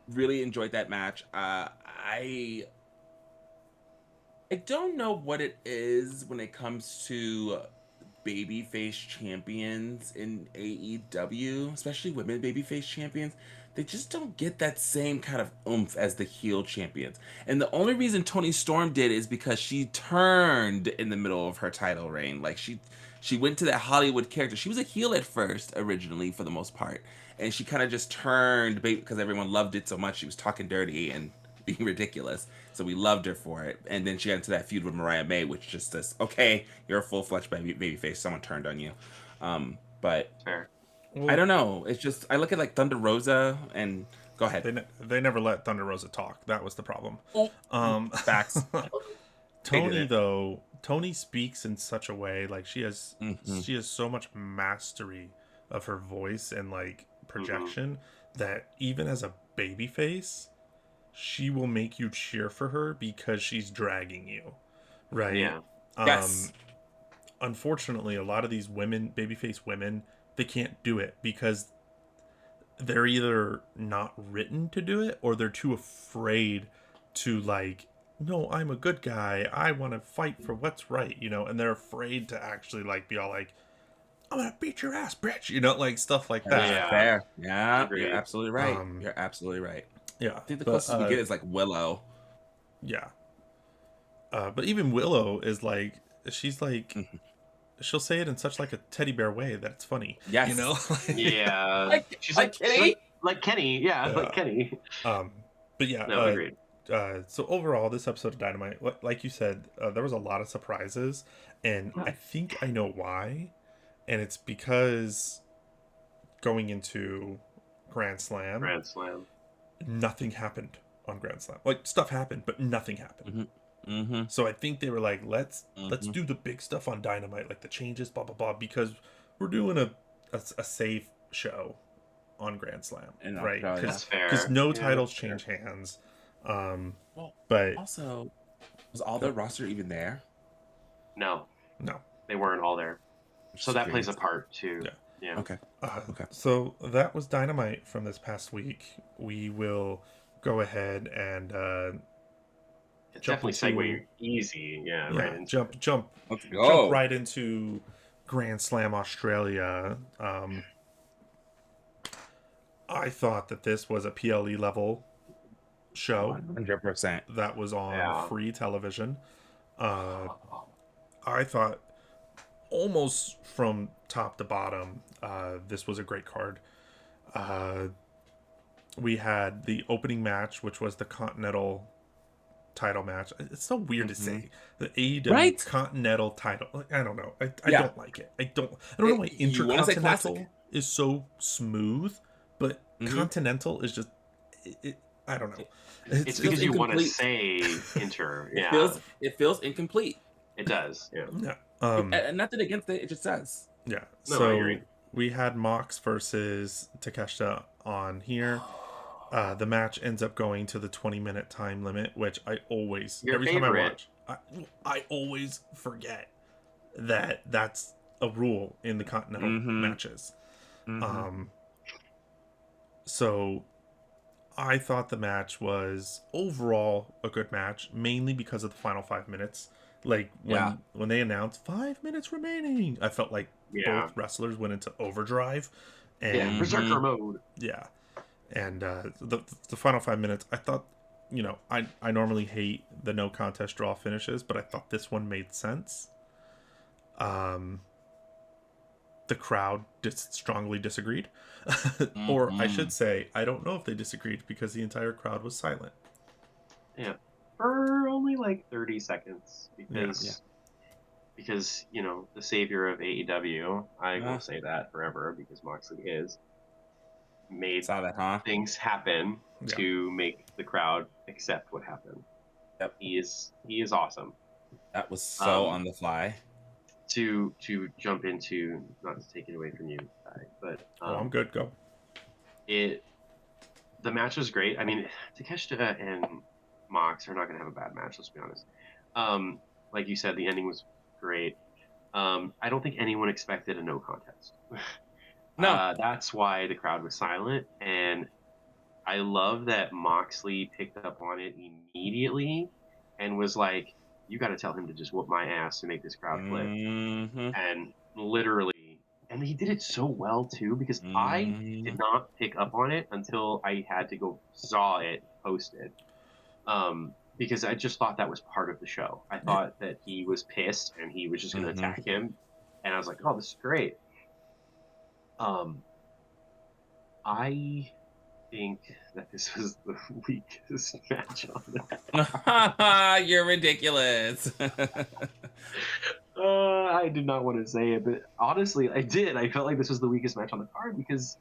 really enjoyed that match. I don't know what it is when it comes to babyface champions in AEW, especially women babyface champions. They just don't get that same kind of oomph as the heel champions. And the only reason Toni Storm did is because she turned in the middle of her title reign. Like she went to that Hollywood character. She was a heel at first originally for the most part, and she kind of just turned because everyone loved it so much. She was talking dirty and being ridiculous. So we loved her for it. And then she got into that feud with Mariah May, which just says, okay, you're a full-fledged baby face. Someone turned on you. But fair. I Well, don't know. It's just, I look at like Thunder Rosa and go ahead. they never let Thunder Rosa talk. That was the problem. Oh, Um, facts. Hated Tony it. though, Tony speaks in such a way like Mm-hmm. she has so much mastery of her voice and like Hmm. projection that even as a baby face, she will make you cheer for her because she's dragging you, right? Yeah. Um, Yes. Unfortunately, a lot of these women, babyface women, they can't do it because they're either not written to do it or they're too afraid to like, no, I'm a good guy, I want to fight for what's right, and they're afraid to actually like be all like, I'm gonna beat your ass, bitch, like stuff like That's that. Yeah. fair. Yeah, you're Agreed. absolutely right. um You're absolutely right. yeah, I think the but closest we get is like Willow. yeah, but even Willow is like, she's like, Mhm. she'll say it in such like a teddy bear way that it's funny, Yes. Yeah. She's Like Kitty? like Kenny. Yeah, like yeah. Kenny. um but yeah, No, agreed. so overall, this episode of Dynamite, like you said, there was a lot of surprises, and I think I know why, and it's because going into Grand Slam, Grand Slam. nothing happened on Grand Slam. Like, stuff happened, but nothing happened. Mm-hmm. Mm-hmm. So I think they were like, let's Mm-hmm. do the big stuff on Dynamite, like the changes, blah blah blah, because we're doing a safe show on Grand Slam, In right? Australia. That's Because fair. no Yeah, titles that's fair. change hands. Um, Well, but also, was all their roster even there? No, no. they weren't all there. I'm So just that plays curious. a part too. Yeah. Yeah. Okay. Okay. So that was Dynamite from this past week. We will go ahead and It's jump definitely into segue easy. Yeah, right yeah, into jump it. jump Let's jump go. right into Grand Slam Australia. I thought that this was a PLE level show 100%. that was on Yeah. free television. I thought almost from top to bottom, this was a great card. We had the opening match, which was the Continental title match. It's so weird to Mm-hmm. say the AEW Right? Continental title. Like, I don't know. I Yeah. don't like it. I don't know why You want to say Intercontinental classic? is so smooth, but Mm-hmm. Continental is just. I don't know. It, it It's It's feels because you want to incomplete. say enter. It Yeah, feels incomplete. it does. Yeah. yeah. And nothing against it. It just does. Yeah. No, I agree. So we had Mox versus Takeshita on here. The match ends up going to the 20-minute time limit, which I always, Your every time I favorite. watch, I always forget that that's a rule in the Continental Mm-hmm. matches. Mm-hmm. Um, so I thought the match was overall a good match, mainly because of the final 5 minutes. Like Yeah. when they announced 5 minutes remaining, I felt like Yeah. both wrestlers went into overdrive, Yeah. and Mm-hmm. Berserker mode. yeah, and the final 5 minutes, I thought, I normally hate the no contest draw finishes, but I thought this one made sense. Um, the crowd strongly disagreed, or I Mm-hmm. should say, I don't know if they disagreed because the entire crowd was silent. Yeah. For only like 30 seconds Yeah. Yeah. because the savior of AEW, I will Uh, say that forever because Moxley is made saw that, huh? things happen Yeah. to make the crowd accept what happened. Yep. He is awesome. That was so Um, on the fly. to jump into, not to take it away from you, Ty, but Oh, I'm good. Go. it the match was great. I mean, Takeshita and Mox are not going to have a bad match. Let's be honest. Um, like you said, the ending was great. I don't think anyone expected a no contest. No. That's why the crowd was silent, and I love that Moxley picked up on it immediately and was like, "You got to tell him to just whoop my ass to make this crowd flip." Mm-hmm. And literally, and he did it so well too because I Mm-hmm. did not pick up on it until I had to go saw it posted. Because I just thought that was part of the show. I thought that he was pissed and he was just going to Mm-hmm. attack him, and I was like, "Oh, this is great." Um, I think that this was the weakest match on the You're ridiculous. I did not want to say it, but honestly, I did. I felt like this was the weakest match on the card because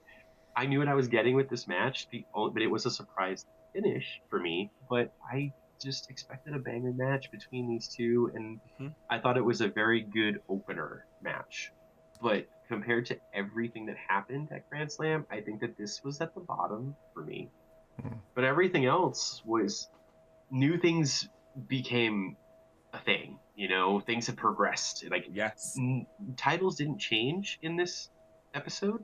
I knew what I was getting with this match. But it was a surprise finish for me. But I just expected a banger match between these two, and Mhm. I thought it was a very good opener match. But compared to everything that happened at Grand Slam, I think that this was at the bottom for me. Mm. But everything else was new things became a thing. Things have progressed. Like Yes. titles didn't change in this episode,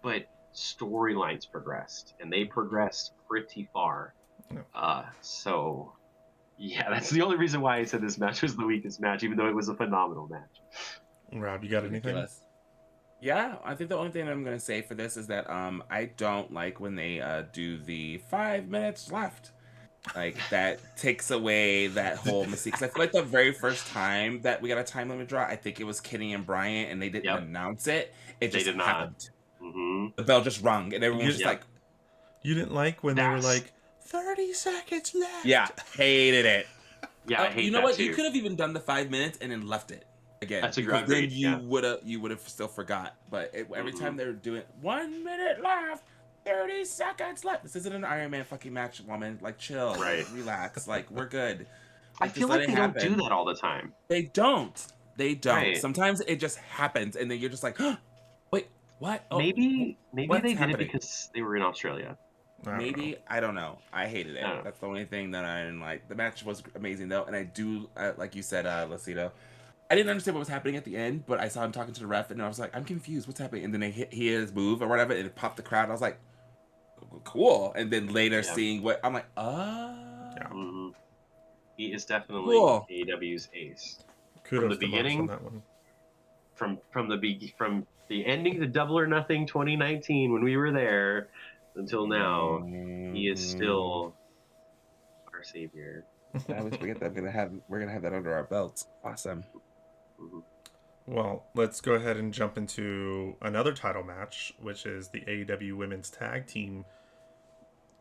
but storylines progressed, and they progressed pretty far. Yeah. So yeah, that's the only reason why I said this match was the weakest match, even though it was a phenomenal match. Rob, you got anything? Ridiculous. Yeah, I think the only thing I'm gonna say for this is that I don't like when they do the 5 minutes left. Like that takes away that whole mystique. Because I feel like the very first time that we got a time limit draw, I think it was Kenny and Bryant, and they didn't Yep, announce it. It they just did not. happened. Hmm. The bell just rung, and everyone was You just Yep, like, you didn't like when they were that's like 30 seconds "Yeah, left. hated it." yeah, I You hate know that what? You too. could have even done the 5 minutes and then left it again, That's because then agreed. Yeah. you would have still forgot. But every Hmm. time they were doing 1 minute left, 30 seconds left. This isn't an Iron Man fucking match, woman. Like, chill, like, Right. relax, like, we're good. I Like, just feel let like it they don't do happen. that all the time. They don't. They don't. Right. Sometimes it just happens, and then you're just like, wait, what? Oh, Maybe what's they did it happening? because they were in Australia. I don't know. Maybe, I don't know. I hated I it. don't know. That's the only thing that I didn't like. The match was amazing though, and I do like you said, Lacido. I didn't understand what was happening at the end, but I saw him talking to the ref, and I was like, I'm confused. What's happening? And then he hit his move or whatever, and it popped the crowd. I was like, cool. And then later Yeah. seeing what I'm like, Yeah. Hmm. He is definitely cool. AEW's ace from the Kudos to Mox on beginning, that one. from the ending to Double or Nothing 2019 when we were there until now. He is Mhm. still our savior. I always forget that we're gonna have that under our belts. Awesome. Hmm. Well, let's go ahead and jump into another title match, which is the AEW Women's Tag Team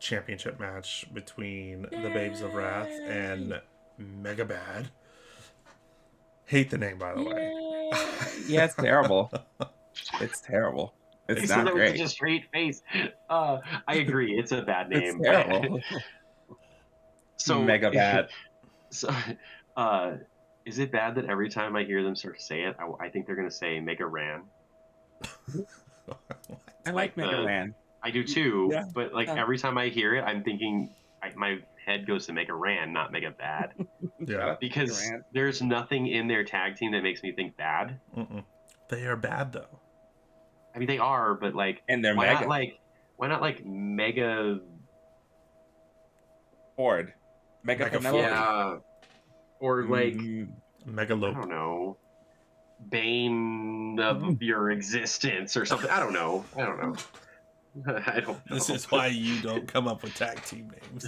Championship match between the Babes of Wrath Yay! and Mega Bad. Hate the name, by the way. Yay! Yeah, it's terrible. It's terrible. He It's said not that with such great. a straight face. I agree. It's a bad It's name. terrible. So, Mega bad. so, uh, is it bad that every time I hear them sort of say it, I think they're going to say Mega Ran? I Like like Mega Ran. I do too, Yeah. but like Yeah. every time I hear it, I'm thinking my head goes to Mega Ran, not Mega Bad, Shout Yeah. out to Mega because Ran. there's nothing in their tag team that makes me think bad. Mm-mm. They are bad though. I mean, they are, but like, And they're why not mega. like why not like Mega? Ford. Mega Mega Ford. Penelope. Yeah, or like Mm-hmm. I Megalope. don't know, Bane of your existence or something. I don't know. I don't know. I don't This know. is why you don't come up with tag team names.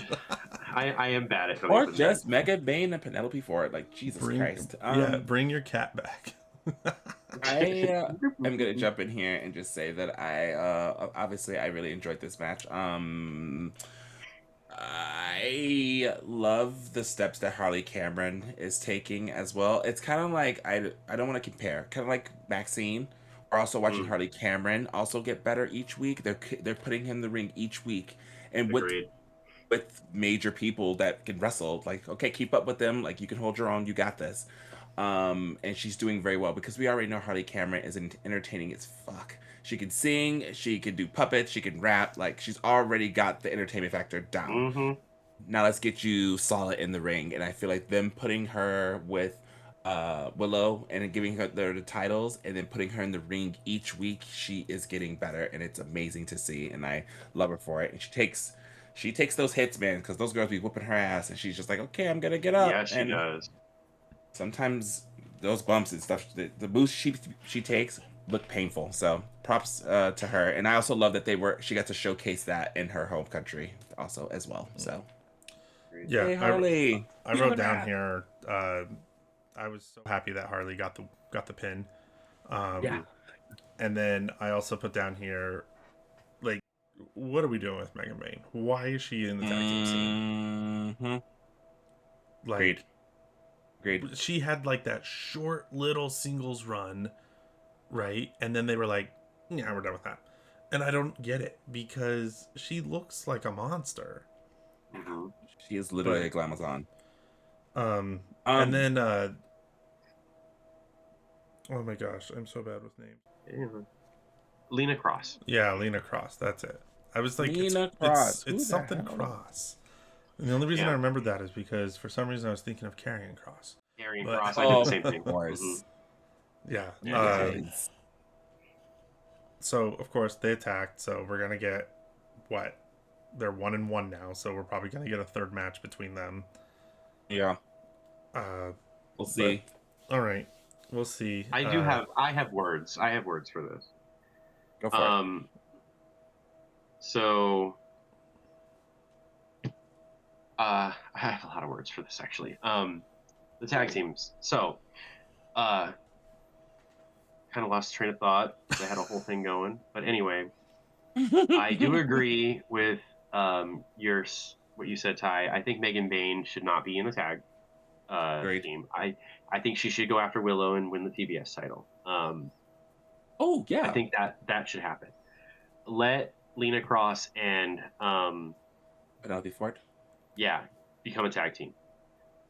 I am bad at coming up Or with tags. just Mega Bane and Penelope Ford. Like, Jesus Christ. Bring your cat back. I am gonna jump in here and just say that I obviously I really enjoyed this match. I love the steps that Harley Cameron is taking as well. It's kind of like I don't want to compare. Kind of like Maxine. We're also watching Mm, Harley Cameron also get better each week. They're putting him in the ring each week, and agreed. with major people that can wrestle. Like, okay, keep up with them. Like, you can hold your own. You got this. And she's doing very well because we already know Harley Cameron is entertaining as fuck. She can sing, she can do puppets, she can rap. Like, she's already got the entertainment factor down. Hmm. Now let's get you solid in the ring. And I feel like them putting her with Willow and giving her the titles and then putting her in the ring each week, she is getting better and it's amazing to see. And I love her for it. And she takes those hits, man, because those girls be whooping her ass, and she's just like, okay, I'm gonna get up. Yeah, she And does. sometimes those bumps and stuff, the boost she takes look painful. So props to her, and I also love that she got to showcase that in her home country also as well. So Agreed. Yeah, hey Harley, I feel wrote the down wrath. here. I was so happy that Harley got the pin. Yeah. Mhm. And then I also put down here, like, what are we doing with Megan Bayne? Why is she in the tag team scene? Mm-hmm. Agreed. Like, Agreed. she had like that short little singles run, right? And then they were like, yeah, we're done with that. And I don't get it because she looks like a monster. Mhm. She is literally But a glamazon. and Um, then oh my gosh, I'm so bad with names. Yeah. Lena Cross. Yeah, Lena Cross, that's it. I was like, Nina it's Cross. Who it's the something hell? Cross. And the only reason I Yeah. remembered that is because for some reason I was thinking of Carrying Cross. Karrion But Cross. I did the Of same thing. Hmm. course, yeah. it is. So of course they attacked, so we're gonna get what? They're 1-1 now, so we're probably gonna get a third match between them. Yeah, Uh we'll but see. all right. We'll see. I have words. I have words for this. Go for it. Um. So. I have a lot of words for this actually. The tag teams. So. Uh. Kind of lost train of thought because I had a whole thing going. But anyway, I do agree with what you said, Ty. I think Megan Bayne should not be in the tag Great. team. I think she should go after Willow and win the TBS title. Oh I yeah. think that should happen. Let Lena Cross and Penelope Ford. yeah, become a tag team.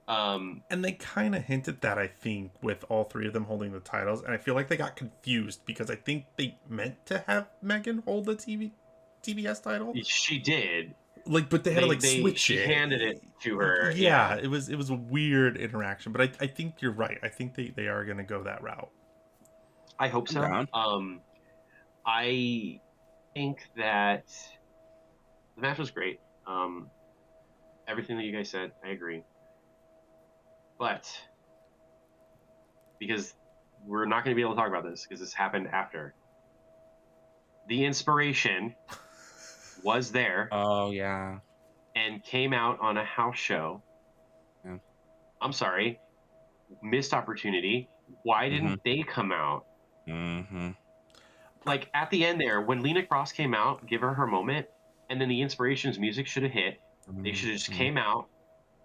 And they kind of hinted that, I think, with all three of them holding the titles, and I feel like they got confused because I think they meant to have Megan hold the TBS title, She did. like, but they had to like switch She it. handed it to her. Yeah, Yeah, it was a weird interaction, but I think you're right. I think they are gonna go that route. I hope I'm so. down. I think that the match was great. Everything that you guys said, I agree. But because we're not going to be able to talk about this because this happened after the inspiration was there Oh yeah. and came out on a house show. Yeah. I'm sorry, missed opportunity. Why Mm-hmm. didn't they come out? Mm-hmm. Like at the end there, when Lena Cross came out, give her her moment, and then the inspiration's music should have hit. They should have just Mm-hmm. came out.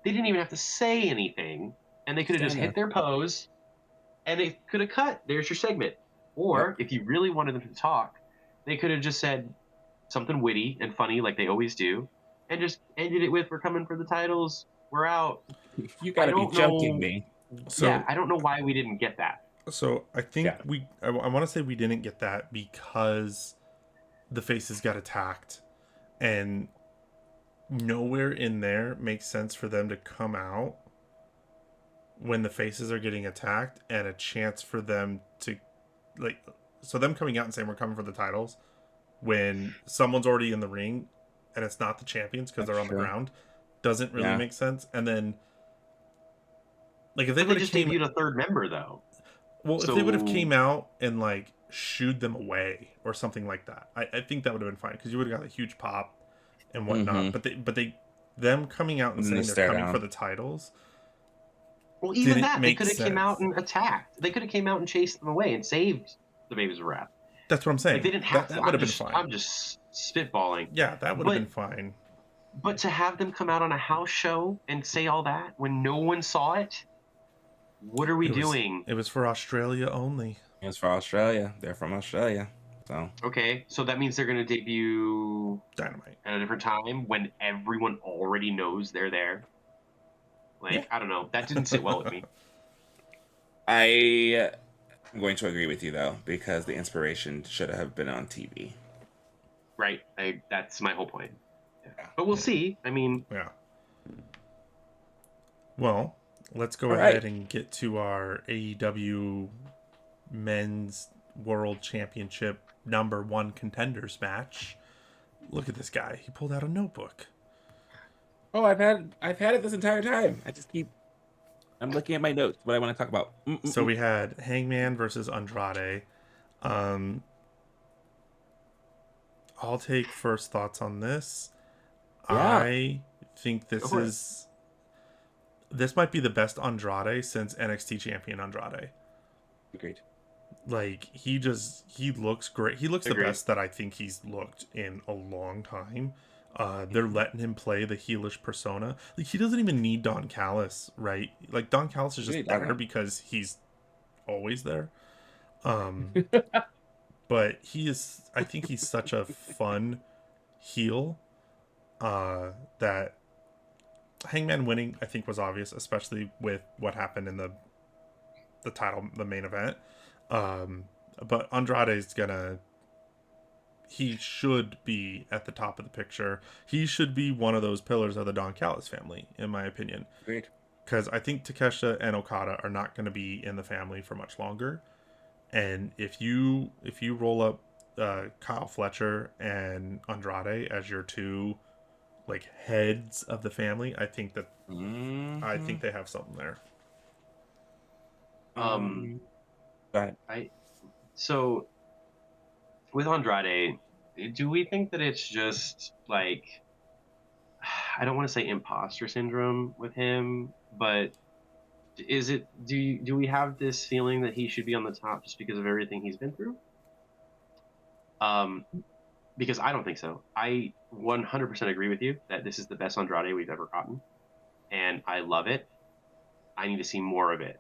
They didn't even have to say anything, and they could have just Stand hit there. their pose, and they could have cut. There's your segment. Or Yep. if you really wanted them to talk, they could have just said something witty and funny like they always do, and just ended it with "We're coming for the titles. We're out." You I gotta be don't joking know. me. Yeah, So I don't know why we didn't get that. So I think Yeah. I want to say we didn't get that because the faces got attacked, and nowhere in there makes sense for them to come out when the faces are getting attacked, and a chance for them to, like, so them coming out and saying we're coming for the titles when someone's already in the ring and it's not the champions because That's they're on the true. ground doesn't really Yeah. make sense. And then, like, if they But they would have just came, debuted a third member though. well, if they would have So came out and like shooed them away or something like that, I think that would have been fine because you would have got a huge pop and whatnot. Mm-hmm. But they them coming out and And then the saying they're stare coming for down. the titles well, even didn't that they make could have came out sense. and attacked. They could have came out and chased them away and saved the Babies of Wrath. That's what I'm Like they saying. didn't That have to. that would have been fine. I'm just spitballing. Yeah, that would have been But fine. to have them come out on a house show and say all that when no one saw it, what are we doing? It was for Australia only. It was for Australia. They're from Australia. So Okay, so that means they're going to debut Dynamite. at a different time when everyone already knows they're there. Yeah. Like, I don't know. That didn't sit well with me. I am going to agree with you though, because the inspiration should have been on TV. Right? That's my whole point. Yeah. But we'll see. I mean, Yeah. Well, let's go All ahead right. and get to our AEW Men's World Championship #1 contenders match. Look at this guy. He pulled out a notebook. Oh, I've had it this entire time. I'm looking at my notes. What I want to talk about. So we had Hangman versus Andrade. Um, I'll take first thoughts on this. Yeah. I think go for it. this might be the best Andrade since NXT champion Andrade. Agreed. Like he looks great. He looks the Agreed. best that I think he's looked in a long time. They're letting him play the heelish persona. Like he doesn't even need Don Callis, right? Like Don Callis is just Agreed. there Okay. because he's always there. Um, but I think he's such a fun heel that Hangman winning I think was obvious, especially with what happened in the main event. Um, but Andrade's gonna he should be at the top of the picture. He should be one of those pillars of the Don Callis family, in my opinion. Agreed. Because I think Takeshita and Okada are not going to be in the family for much longer. And if you roll up Kyle Fletcher and Andrade as your two like heads of the family, I Mm-hmm. think they have something there. Um, Go ahead. so with Andrade, do we think that it's just like, I don't want to say imposter syndrome with him, but is it, do we have this feeling that he should be on the top just because of everything he's been through? Um, because I don't think so. I 100% agree with you that this is the best Andrade we've ever gotten, and I love it. I need to see more of it.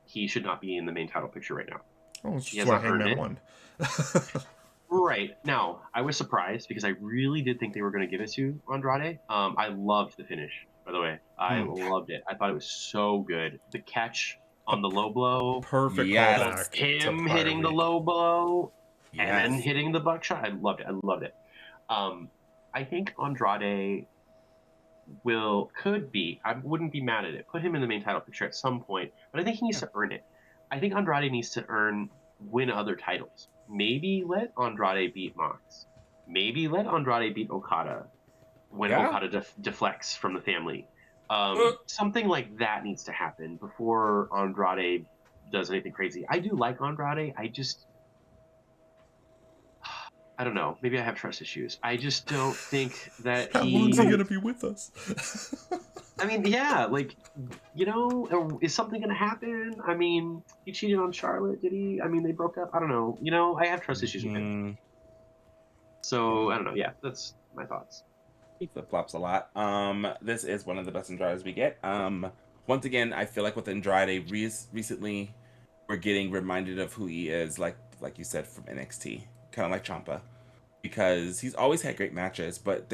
He should not be in the main title picture right now. Oh, it's He just has why not earned Hangman it. won. Right. Now, I was surprised because I really did think they were going to give it to Andrade. I loved the finish, by the way. I loved it. I thought it was so good. The catch A on the low blow, perfect Yes. callback to him prior hitting the week. low blow, and then Yes. hitting the buckshot. I loved it. I loved it. I think Andrade could be. I wouldn't be mad at it. Put him in the main title picture at some point, but I think he needs to earn it. I think Andrade needs to win other titles. Maybe let Andrade beat Mox. Maybe let Andrade beat Okada when Yeah. Okada deflects from the family. Uh, Something like that needs to happen before Andrade does anything crazy. I do like Andrade. I don't know. Maybe I have trust issues. I just don't think that How long is he he. gonna be with us? I mean, yeah, like, is something going to happen? I mean, he cheated on Charlotte, did he? I mean, they broke up. I don't know. I have trust issues with him. mm, So, I don't know. Yeah, that's my thoughts. he flip flops a lot. This is one of the best Andrades we get. Once again, I feel like with Andrade recently, we're getting reminded of who he is, like you said from NXT, kind of like Champa. because he's always had great matches, but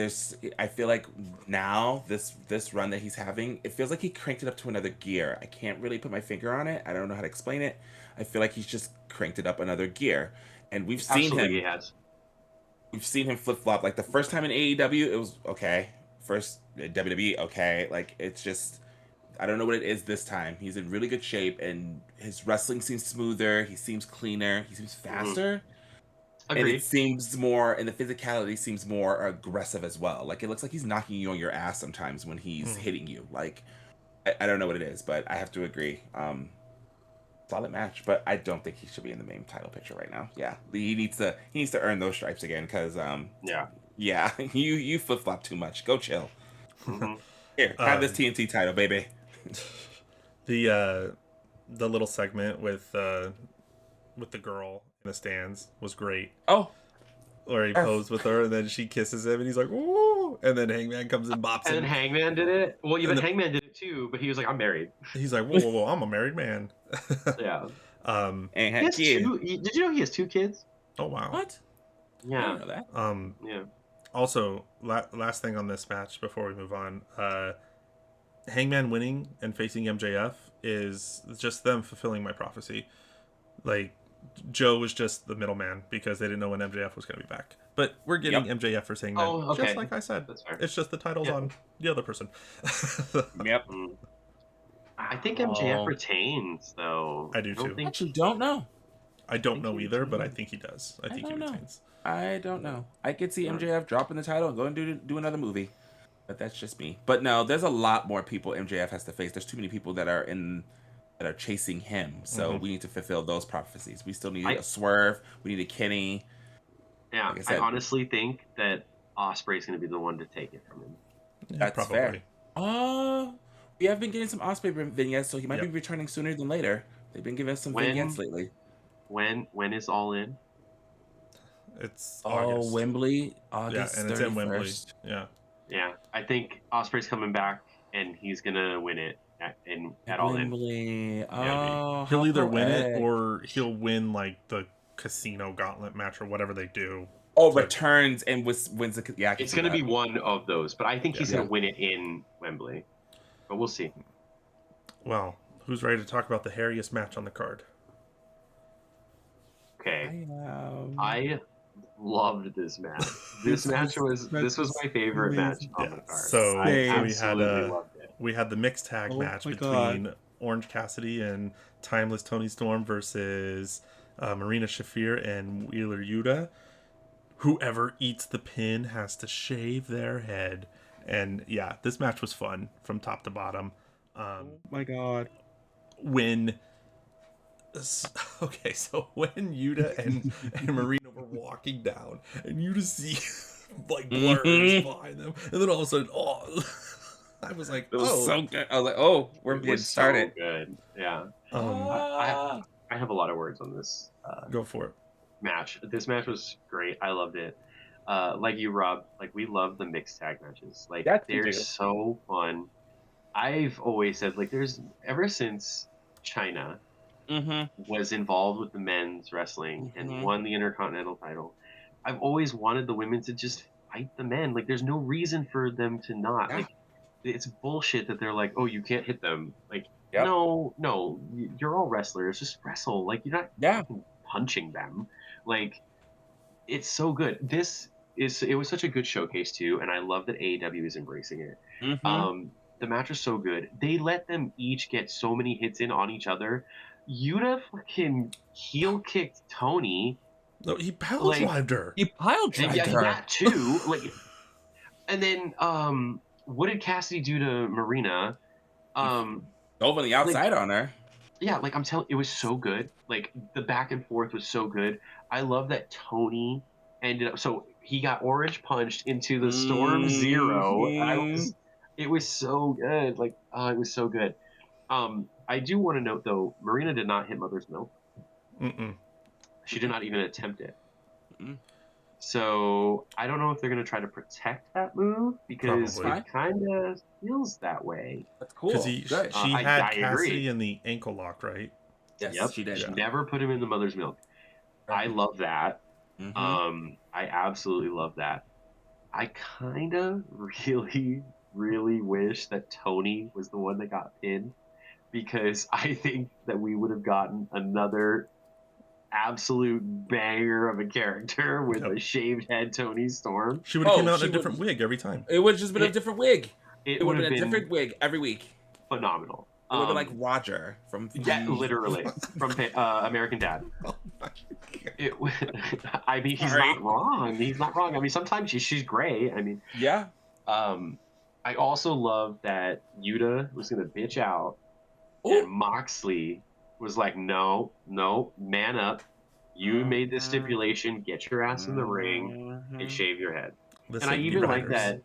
I feel like now this run that he's having, it feels like he cranked it up to another gear. I can't really put my finger on it. I don't know how to explain it. I feel like he's just cranked it up another gear. And Absolutely, he has. we've seen him flip flop. Like the first time in AEW, it was okay. First WWE, okay. Like it's just I don't know what it is this time. He's in really good shape, and his wrestling seems smoother. He seems cleaner. He seems faster, and it Agreed. seems more. And the physicality seems more aggressive as well. Like it looks like he's knocking you on your ass sometimes when he's hitting you. Like I don't know what it is, but I have to agree. Solid match, but I don't think he should be in the main title picture right now. Yeah, he needs to earn those stripes again because yeah, you flip flop too much. Go chill. Hmm. Here, have this TNT title, baby. The little segment with the girl in the stands was great. Oh, Where he posed with her and then she kisses him and he's like, "Ooh!" And then Hangman comes and bops And him. then Hangman did it. Well, even And Hangman did it too, but he was like, "I'm married." he's like, "Whoa, whoa, whoa! I'm a married man." Yeah. He and has kid. two. Did you know he has 2 kids? Oh wow. What? I Yeah. didn't know that. Yeah. Also, last thing on this match before we move on, Hangman winning and facing MJF is just them fulfilling my prophecy. Like Joe was just the middleman because they didn't know when MJF was going to be back. But we're getting Yep. MJF for saying that. Oh, okay. Just like I said, That's fair. it's just the title's Yeah. on the other person. Yep. I think MJF retains, though. I do don't too. think Actually, don't know. I don't know he either, but I retains. think he does. I think don't he know. retains. I don't know. I could see MJF dropping the title and go and do another movie, but that's just me. But no, there's a lot more people MJF has to face. There's too many people that are chasing him. So we need to fulfill those prophecies. We still need a Swerve. We need a Kenny. Yeah, Like I honestly think that Osprey's going to be the one to take it from him. Yeah, that's probably. fair. We have been getting some Osprey vignettes, so he might Yep. be returning sooner than later. They've been giving us some vignettes lately. When is All In? It's August. Wembley, August and it's 31st. in Wembley. Yeah. Yeah, I think Osprey's coming back and he's gonna win it at All In. Wembley. Yeah, he'll either win it or he'll win like the casino gauntlet match or whatever they do. Returns and wins the. Yeah, it's gonna be one of those, but I think he's gonna win it in Wembley. But we'll see. Well, who's ready to talk about the hairiest match on the card? Okay, I loved this match. This was my favorite match on the card. So I absolutely loved it. We had the mixed tag match between Orange Cassidy and Timeless Tony Storm versus Marina Shafir and Wheeler Yuta. Whoever eats the pin has to shave their head. And yeah, this match was fun from top to bottom. Oh my god. When Yuta and Marina were walking down and Yuta see like blurs behind them, and then all of a sudden, I was like, it was so good. I was like, we're getting started. So good. Yeah. I have a lot of words on this. Go for it. Match. This match was great. I loved it. Like you, Rob. Like we love the mixed tag matches. Like they're so fun. I've always said like there's ever since China was involved with the men's wrestling and won the Intercontinental title, I've always wanted the women to just fight the men. Like there's no reason for them to not. Like it's bullshit that they're like, oh, you can't hit them. Like no, you're all wrestlers. Just wrestle. Like you're not punching them. Like it's so good. It was such a good showcase too, and I love that AEW is embracing it. The match was so good. They let them each get so many hits in on each other. Yuta fucking heel kicked Tony. No, he pile drived her. He pile drived her. Yeah, too. Like, and then what did Cassidy do to Marina? Dove on the outside on her. Yeah, like I'm telling, it was so good. Like the back and forth was so good. I love that Tony ended up. So he got orange punched into the Storm Zero. It was so good. Like, it was so good. I do want to note though, Marina did not hit Mother's Milk. She did not even attempt it. So I don't know if they're going to try to protect that move because it kind of feels that way. That's cool. Because she had Cassidy in the ankle lock, right? Yes, yep, she did. She never put him in the Mother's Milk. I love that. Mm-hmm. I absolutely love that. I kind of really, really wish that Tony was the one that got pinned because I think that we would have gotten another absolute banger of a character with Yep. a shaved head Tony Storm. She would have came Oh, out in she a different would. wig every time. It would have just been a It different wig. it It would would have have been a been different wig every week. phenomenal. It would have been like Roger from Yeah, literally from American Dad. Oh my God. It, I mean, he's Sorry. not wrong. He's not wrong. I mean, sometimes she's great. I mean, Yeah. um, I also love that Yuta was gonna bitch out, and Oh. Moxley was like, "No, no, man up. You made this stipulation. Get your ass in the ring and Mhm. shave your head." The And I safety even like riders. that.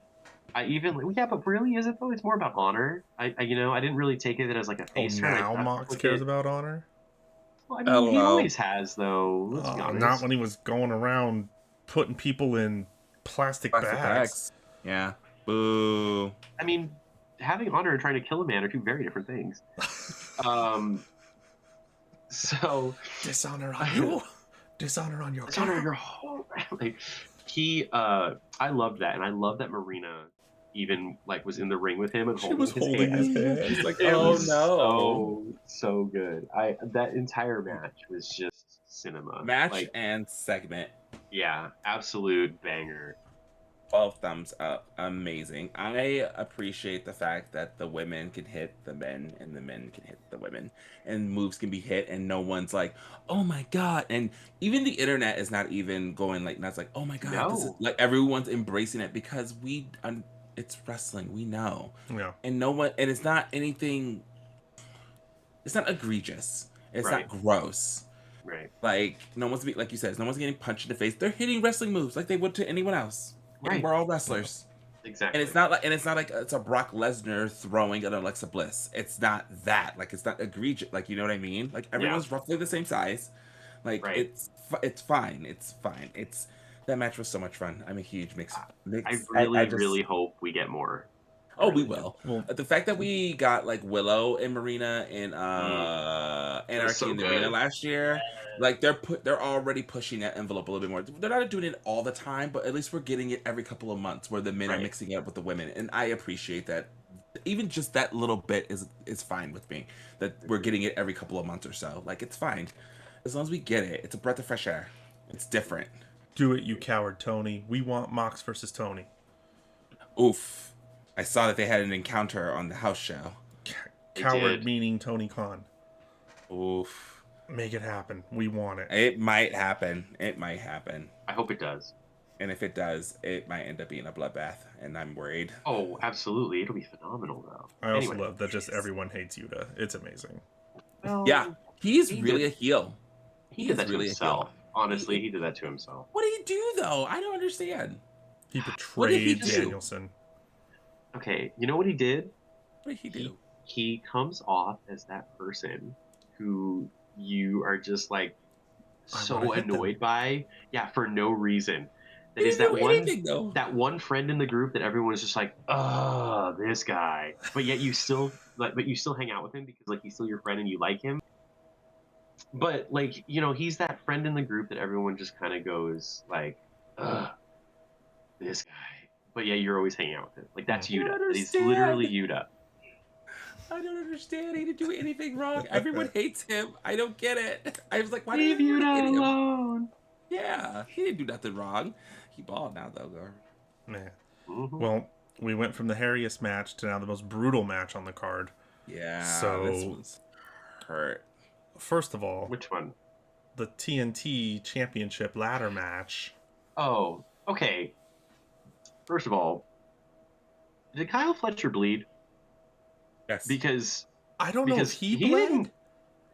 Yeah, but really, is it though? It's more about honor. I didn't really take it as like a Oh, face turn. now I Mox took cares it. about honor? Well, I mean, he LOL. always has, though. Let's be Not honest. when he was going around putting people in plastic Plastic bags. bags. Yeah. Boo. I mean, having honor and trying to kill a man are two very different things. Um, so Dishonor on you. Dishonor on your dishonor car. your whole family. I loved that, and I love that Marina even like was in the ring with him and She holding was his holding his hand. hand. It's like, It oh was no. so good. I That entire match was just cinema. Match Like, and segment. yeah, absolute banger. 12 thumbs up. Amazing. I appreciate the fact that the women can hit the men and the men can hit the women and moves can be hit and no one's like, oh my God. And even the internet is not even going like, that's like, oh my God, this is No, like everyone's embracing it because it's wrestling. We know. Yeah. And no one, and it's not anything, it's not egregious. It's not right, gross. right, Like, no one's, like you said, no one's getting punched in the face. They're hitting wrestling moves like they would to anyone else. And right. we're all wrestlers. And Exactly. it's not like it's a Brock Lesnar throwing at Alexa Bliss. It's not that. Like it's not egregious. Like you know what I mean? Like Yeah, everyone's roughly the same size. Like right. it's fine. It's fine. It's that match was so much fun. I'm a huge I mix. I really, just really hope we get more. I oh we really do. will. Well, The fact that we got like Willow and Marina and Mm, it was Anarchy so in the arena good. last year, like they're already pushing that envelope a little bit more. They're not doing it all the time, but at least we're getting it every couple of months where the men are Right. mixing it up with the women, and I appreciate that. Even just that little bit is fine with me. That we're Agreed. getting it every couple of months or so. Like it's fine, as long as we get it. It's a breath of fresh air. It's different. do it, you coward, Tony. We want Mox versus Tony. Oof. I saw that they had an encounter on the house show. They Coward did. meaning Tony Khan. Oof. Make it happen. We want it. It might happen. It might happen. I hope it does. And if it does, it might end up being a bloodbath, and I'm worried. Oh, absolutely. It'll be phenomenal, though. I also Anyway, love that just everyone hates Yuta. It's amazing. Yeah, well, he's he really did. a heel. He He did is that to really a heel. himself. Honestly, He, he did that to himself. what did he do though? I don't understand. He What did he betrayed do? Danielson. Okay, you know what he did? What did he He do? he comes off as that person who you are just like I so wanna hit them. annoyed by, yeah, for no reason. He That is didn't do anything though. that one friend in the group that everyone is just like, oh, this guy. But yet you still but you still hang out with him because like he's still your friend and you like him. But like, he's that friend in the group that everyone just kind of goes like, ugh, this guy. But yeah, you're always hanging out with him. Like that's I don't Yuta. He's literally understand. Yuta. I don't understand. He didn't do anything wrong. Everyone hates him. I don't get it. I was like, why does Leave everyone hate Yuta him? alone. Yeah, he didn't do nothing wrong. He balled now though. Man. Mm-hmm. Well, we went from the hairiest match to now the most brutal match on the card. Yeah, this So, was hurt. first of all, Which one? the TNT Championship ladder match. Oh, okay. First of all, did Kyle Fletcher bleed? Yes. Because I don't know if he he bled didn't.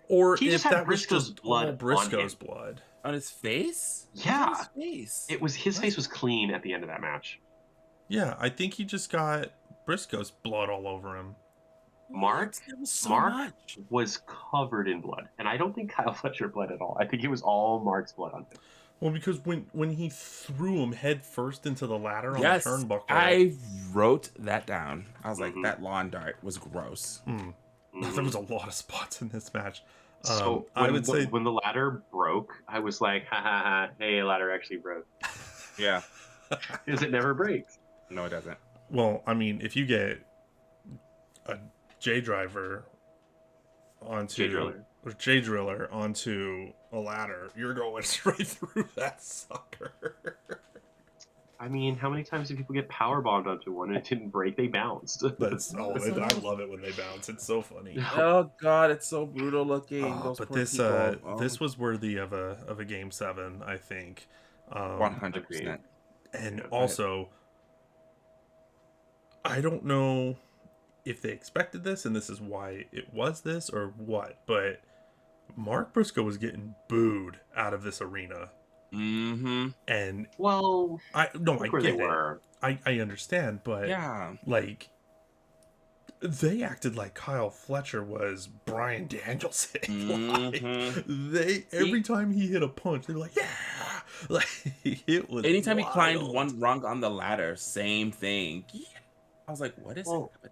or He just if had that was Briscoe's just blood all on Briscoe's him. blood. On his face? Yeah. On his face. It was his What? face was clean at the end of that match. Yeah, I think he just got Briscoe's blood all over him. Mark That was so Mark much. was covered in blood, and I don't think Kyle Fletcher bled at all. I think it was all Mark's blood on him. Well, because when he threw him head first into the ladder on Yes, the turnbuckle, I wrote that down. I was like, Mhm. that lawn dart was gross. there was a lot of spots in this match. So I would say, when the ladder broke, I was like, ha ha ha, hey, ladder actually broke. Yeah. Because it never breaks. No, it doesn't. well, I mean, if you get a J driver J onto Driller. or J driller onto a ladder, you're going straight through that sucker. I mean, how many times do people get power bombed onto one and it didn't break? They bounced. That's I So- love it when they bounce. It's so funny. Oh God, it's so brutal looking. Oh, Those but poor people. this was worthy of a game seven, I think. One Um, hundred Agreed. percent. and Yeah. also, I don't know if they expected this and this is why it was this or what, but Mark Briscoe was getting booed out of this arena. Mm-hmm. And Well, I look where they get it. were. I understand, but Yeah. like they acted like Kyle Fletcher was Brian Danielson. Mm-hmm. Every time he hit a punch, they were like, yeah, like it was. Anytime he climbed wild. one rung on the ladder, same thing. Yeah. I was like, what is Well, happening?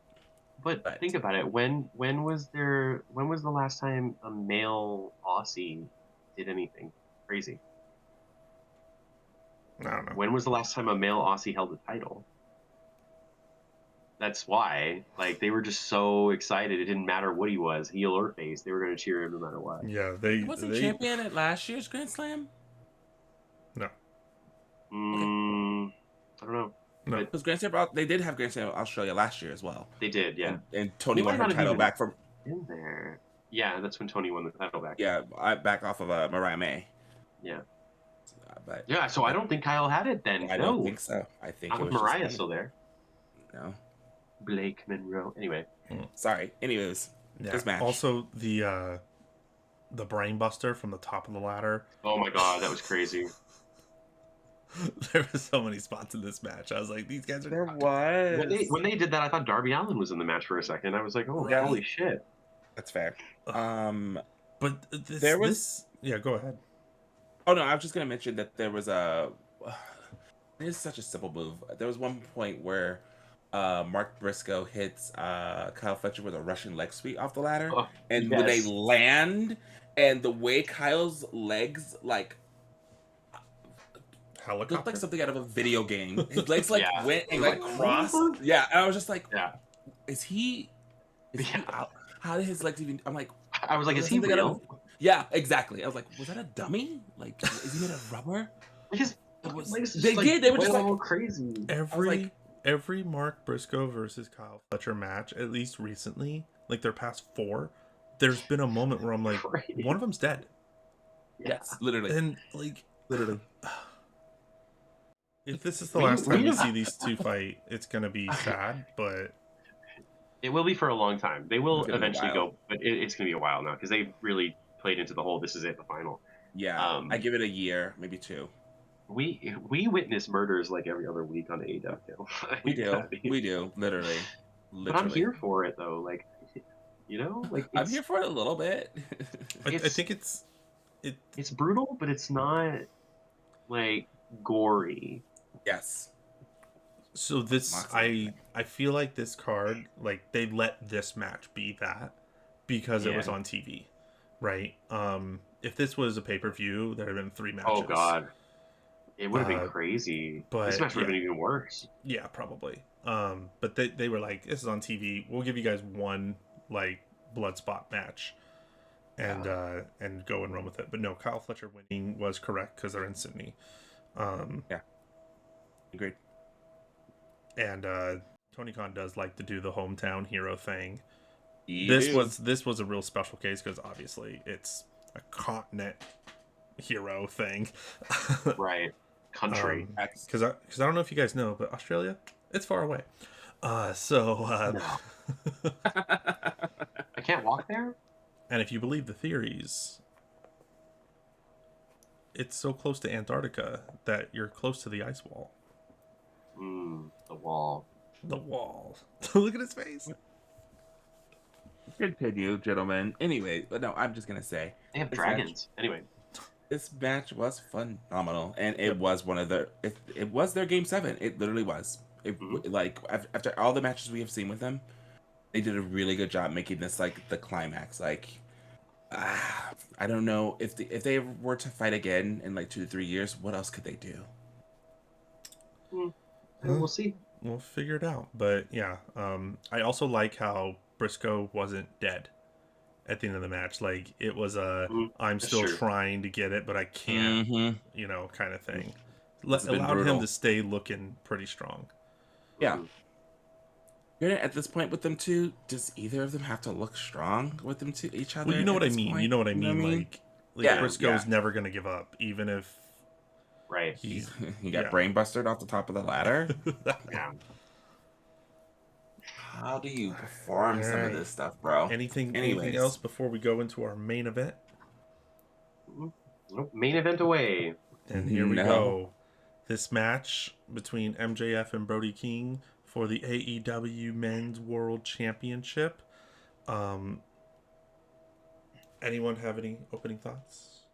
but But think about it. When was the last time a male Aussie did anything crazy? I don't know. When was the last time a male Aussie held a title? That's why. Like they were just so excited. It didn't matter what he was, heel or face. They were going to cheer him no matter what. Yeah, he wasn't champion at last year's Grand Slam. no. I don't know. No. But Because Grand Slam, they did have Grand Slam Australia last year as well. they did, yeah. And Tony He won might her not have title even back from in there. Yeah, that's when Tony won the title back. back off of Mariah May. Yeah. But Yeah, so I don't think Kyle had it then. I no. don't think so. I think Not it with was Mariah just still there. No. Blake Monroe. Anyway. Sorry. Anyways, Yeah. this match. Also, the brainbuster from the top of the ladder. Oh my god, that was crazy. There were so many spots in this match. I was like, these guys are. There was. When they did that, I thought Darby Allin was in the match for a second. I was like, oh, Right. holy shit. That's fair. But this, There was- this. Yeah, go ahead. Oh no, I was just gonna mention that there was a. It is such a simple move. There was one point where Mark Briscoe hits Kyle Fletcher with a Russian leg sweep off the ladder, Oh, and when they yes. land, and the way Kyle's legs like Helicopter. looked like something out of a video game. His legs like Yeah. went and like crossed. Yeah, and I was just like, Yeah. is he? Is he Yeah. out? How did his legs even? I'm like, I was like, is he something out of- real? yeah, exactly. I was like, was that a dummy? Like, is he made of rubber? His It was- legs they did, they were just went like- all crazy. Every Mark Briscoe versus Kyle Fletcher match, at least recently, like their past 4, there's been a moment where I'm like, Right. one of them's dead, Yes, literally. and like, Literally. if this is the We- last time we- we see these two fight, it's gonna be sad. But It will be for a long time. They will It's gonna be a eventually while. go, but it's going to be a while now because they really played into the whole. This is it, the final. Yeah, I give it a year, maybe 2. We witness murders like every other week on AEW. We do, literally. But I'm here for it though. Like, like I'm here for it a little bit. I It's- think it's it's brutal, but it's not like gory. Yes. so this. Moxley. I feel like this card, like they let this match be that because it was Yeah. on TV, right? If this was a pay-per-view, there had been 3 matches. Oh god, it would have been Uh, crazy. but, This match would have yeah. been even worse. Yeah, probably. But they were like, this is on TV. We'll give you guys one like blood spot match, and go and run with it. But no, Kyle Fletcher winning was correct because they're in Sydney. Agreed. And Tony Khan does like to do the hometown hero thing. You This do. was a real special case because obviously it's a continent hero thing. Right, country. Because I don't know if you guys know, but Australia, it's far away. No. I can't walk there. And if you believe the theories, it's so close to Antarctica that you're close to the ice wall. The wall. The wall. Look at his face. Continue, gentlemen. Anyway, but no, I'm just gonna say They have This dragons. Anyway, this match was phenomenal, and it was one of their. It was their game 7. It literally was. Like after all the matches we have seen with them, they did a really good job making this like the climax. Like I don't know if they were to fight again in like 2 to 3 years. What else could they do? Hmm, and Huh? we'll see. We'll figure it out. But yeah, I also like how Briscoe wasn't dead at the end of the match. Like it was a Mhm, I'm that's still true. trying to get it, but I can't, Mm-hmm. kind of thing. It's been Allowed him to brutal. stay looking pretty strong. Yeah. Hmm. Granted, at this point with them two, does either of them have to look strong with them to each Well, other you know at what I this mean. You point? know what I You know what I mean. mean? Like Yeah, Yeah, yeah. Briscoe's never gonna give up, even if right. He he's he got yeah. brain busted off the top of the ladder. Yeah. How do you All perform some of right. this stuff, bro? Anything else Anyways, before we go into our main event? Mhm. Nope. Main event away. And here we no. go. This match between MJF and Brody King for the AEW Men's World Championship. Um, anyone have any opening thoughts?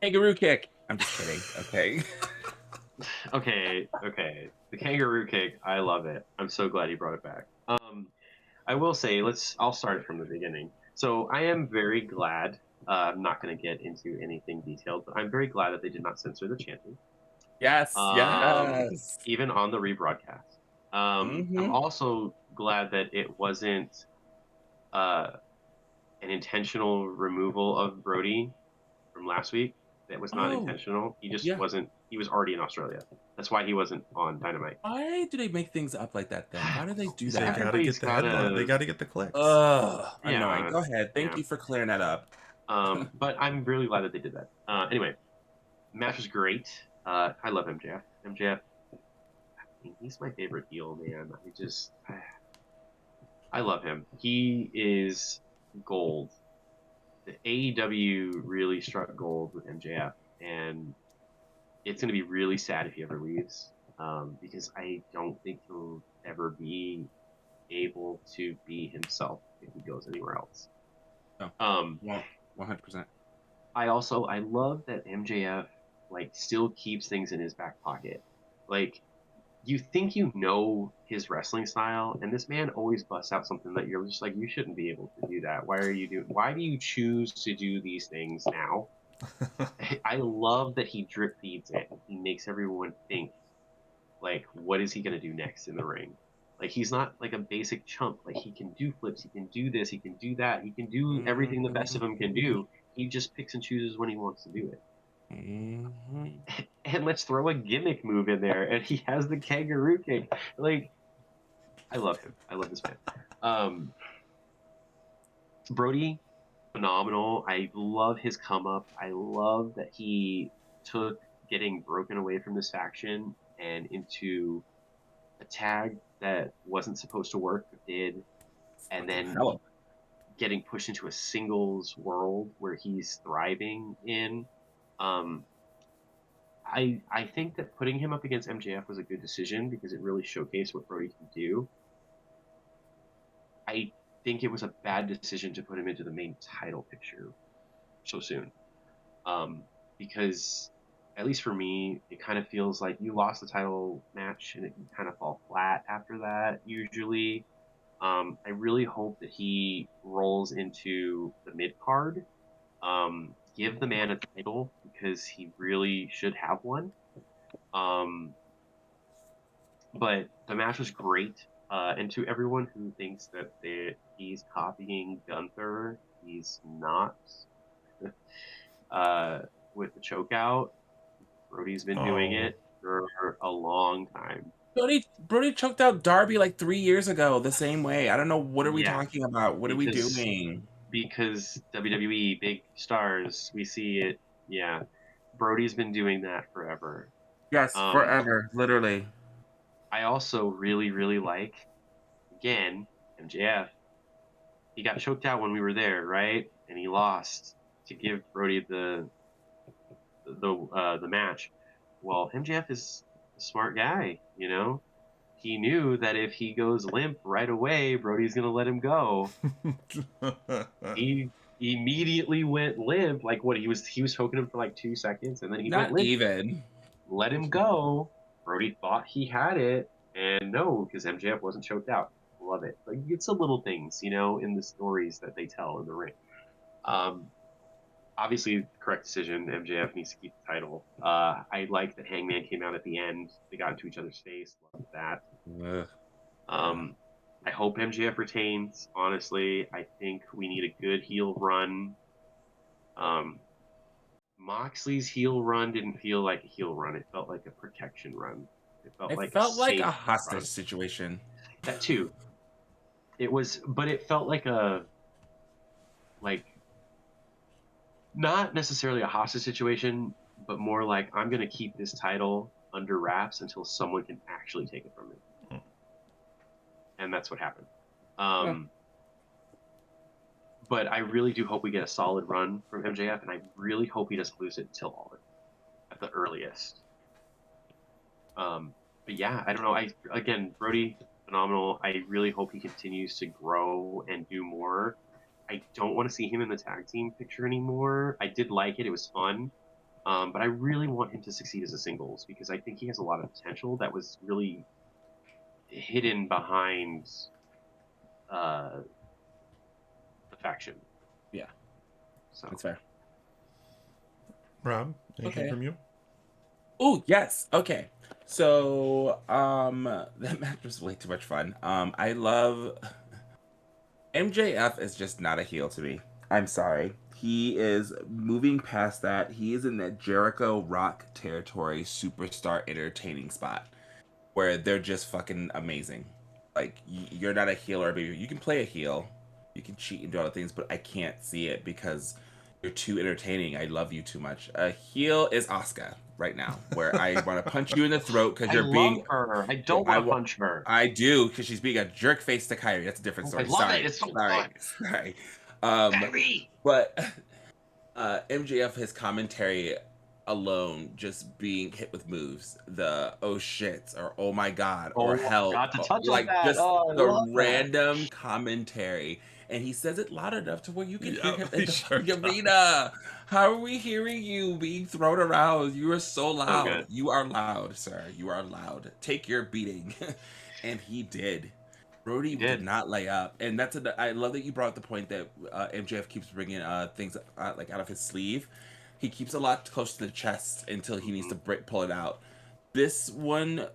Kangaroo kick. I'm just kidding. Okay. Okay, okay. The kangaroo kick, I love it. I'm so glad you brought it back. I will say, I'll start from the beginning. So I am very glad. I'm not going to get into anything detailed, but I'm very glad that they did not censor the chanting, Yes, um, yes. even on the rebroadcast. I'm Mm-hmm. also glad that it wasn't uh, an intentional removal of Brody from last week. That was not Oh, intentional. He just yeah. wasn't. He was already in Australia. That's why he wasn't on Dynamite. Why do they make things up like that then? Why do they do Because They that? got to everybody's get the got headline. They a got to get the clicks. Ugh, annoying. yeah, Go ahead. Thank yeah. you for clearing that up. But I'm really glad that they did that. Anyway, match was great. I love MJF. MJF, he's my favorite heel, man. I love him. He is gold. The AEW really struck gold with MJF, and it's going to be really sad if he ever leaves, because I don't think he'll ever be able to be himself if he goes anywhere else. No, Um, well, 100%. I love that MJF like still keeps things in his back pocket. Like you think you know his wrestling style, and this man always busts out something that you're just like, you shouldn't be able to do that. Why do you choose to do these things now? I love that he drip feeds it. He makes everyone think like, what is he gonna do next in the ring? Like he's not like a basic chump. Like he can do flips, he can do this, he can do that, he can do everything the best of him can do. He just picks and chooses when he wants to do it. Mm-hmm. And let's throw a gimmick move in there, and he has the kangaroo kick. Like I love him. I love this man. Um, Brody, phenomenal. I love his come up. I love that he took getting broken away from this faction and into a tag that wasn't supposed to work but did, and Fucking then hell. getting pushed into a singles world where he's thriving in. Um, I think that putting him up against MJF was a good decision because it really showcased what Brody can do. I think it was a bad decision to put him into the main title picture so soon. Because at least for me, it kind of feels like you lost the title match and it can kind of fall flat after that usually. I really hope that he rolls into the mid card. Give the man a title because he really should have one. Um, but the match was great. And to everyone who thinks that he's copying Gunther, he's not. uh, with the choke out, Brody's been doing Oh, it for a long time. Brody choked out Darby like 3 years ago the same way. I don't know. What are we Yeah, talking about? What are we because doing? WWE big stars, we see it. Yeah, Brody's been doing that forever. Yes, Um, forever, literally. I also really like again MJF. He got choked out when we were there, right? And he lost to give Brody the match. Well, MJF is a smart guy, you know. He knew that if he goes limp right away, Brody's gonna let him go. He immediately went limp. Like what he was choking him for like 2 seconds, and then he went Not limp. even. Let him go. Brody thought he had it, and no, because MJF wasn't choked out. Love it. Like it's the little things, in the stories that they tell in the ring. Obviously, correct decision. MJF needs to keep the title. I like that Hangman came out at the end. They got into each other's face. Love that. Ugh. I hope MJF retains. Honestly, I think we need a good heel run. Um, Moxley's heel run didn't feel like a heel run. It felt like a protection run. It felt It like a felt like safe a hostage run. situation. That too. It was, but it felt like a like not necessarily a hostage situation, but more like I'm going to keep this title under wraps until someone can actually take it from me, and that's what happened. Yeah. Um, but I really do hope we get a solid run from MJF, and I really hope he doesn't lose it until All In at the earliest. But yeah, I don't know. I again, Brody, phenomenal. I really hope he continues to grow and do more. I don't want to see him in the tag team picture anymore. I did like it; it was fun. But I really want him to succeed as a singles because I think he has a lot of potential that was really hidden behind uh, the faction. Yeah, So that's fair. Rob, anything Okay. from you? Oh, yes. Okay. So, that match was way too much fun. I love MJF is just not a heel to me. I'm sorry. He is moving past that. He is in that Jericho Rock territory superstar entertaining spot where they're just fucking amazing. Like you're not a heel or a baby. You can play a heel, you can cheat and do all the things, but I can't see it because you're too entertaining. I love you too much. A heel is Asuka right now, where I want to punch you in the throat because I you're love being. her. I don't I want to want. punch her. I do because she's being a jerk face to Kyrie. That's a different I story. love it. Sorry, It's so sorry, fun. sorry. Um, Kyrie. but MJF, his commentary alone, just being hit with moves, the oh shit or oh my god or Oh, I help, forgot to touch on like that. just Oh, I the love that. random commentary. And he says it loud enough to where you can hear Yeah, him in he the sure fucking does. arena. How are we hearing you being thrown around? You are so So loud. good. You are loud, sir. You are loud. Take your beating. And he did. Brody He did did. not lay up, and that's a. I love that you brought up the point that MJF keeps bringing things like out of his sleeve. He keeps a lot close to the chest until he needs Hmm. to pull it out. This one,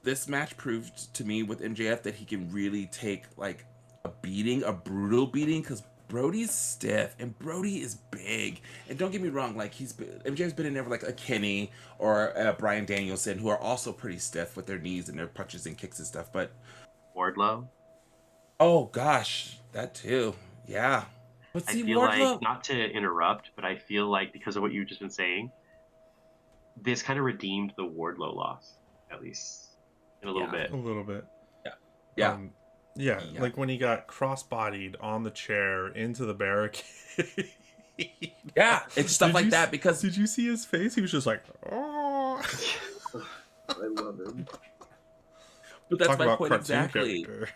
this match proved to me with MJF that he can really take like a beating, a brutal beating, because Brody's stiff and Brody is big. And don't get me wrong, like MJF's been in there with like a Kenny or Brian Danielson, who are also pretty stiff with their knees and their punches and kicks and stuff, but. Wardlow. Oh gosh, that too. Yeah. But I see, feel like Wardlow. not to interrupt, but I feel like because of what you've just been saying, this kind of redeemed the Wardlow loss, at least in a little Yeah. bit. A little bit. Yeah. Yeah. Um, yeah, Yeah. like when he got cross-bodied on the chair into the barricade. Yeah. It's stuff did like you that because did you see his face? He was just like, oh. I love him. but that's Talk my about point cartoon exactly. character.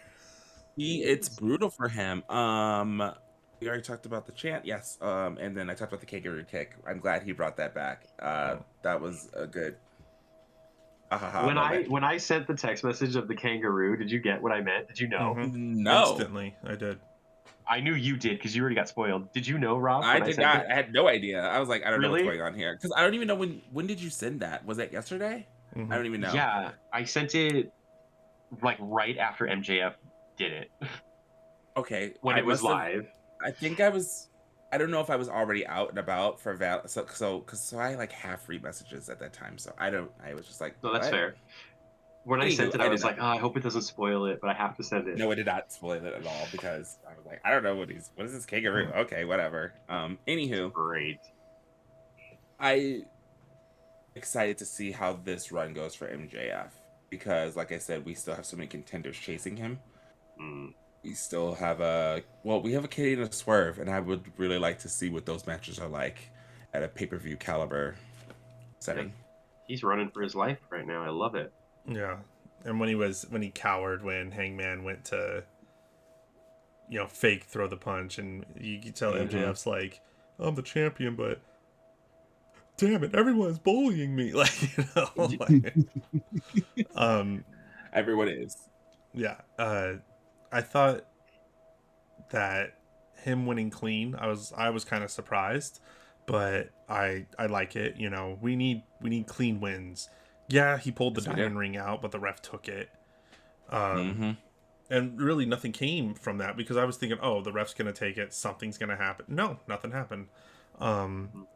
It's brutal for him. We already talked about the chant, yes. And then I talked about the kangaroo kick. I'm glad he brought that back. Oh. That was a good When I moment. when I sent the text message of the kangaroo, did you get what I meant? Did you know? No. Instantly, I did. I knew you did because you already got spoiled. Did you know, Rob, I when I did sent not. it? I had no idea. I was like, I don't know what's Really? going on here because I don't even know when did you send that? Was that yesterday? I Hmm. don't even know. Yeah, I sent it like right after MJF did it Okay, when I it was must have. live. I think I was. I don't know if I was already out and about for so I like half read messages at that time. So I don't. I was just like, No, that's what? fair. When I Anywho, sent it, I I did was not. like, oh, I hope it doesn't spoil it, but I have to send it. No, it did not spoil it at all because I was like, I don't know what is this kangaroo? Okay, whatever. It's Anywho, great. I excited to see how this run goes for MJF because, like I said, we still have so many contenders chasing him. Mm. We still have we have a Kitty and a Swerve, and I would really like to see what those matches are like at a pay-per-view caliber Yeah, setting. he's running for his life right now. I love it. Yeah, and when he cowered when Hangman went to fake throw the punch, and you can tell Mm-hmm. MJF's like, I'm the champion, but damn it, everyone's bullying me. Like like, um, Everyone is. yeah. I thought that him winning clean. I was kind of surprised, but I like it. You know, we need clean wins. Yeah, he pulled the Yes, we do. diamond ring out, but the ref took it. Um, Mm-hmm. and really nothing came from that because I was thinking, oh, the ref's gonna take it, something's gonna happen. No, nothing happened. Um,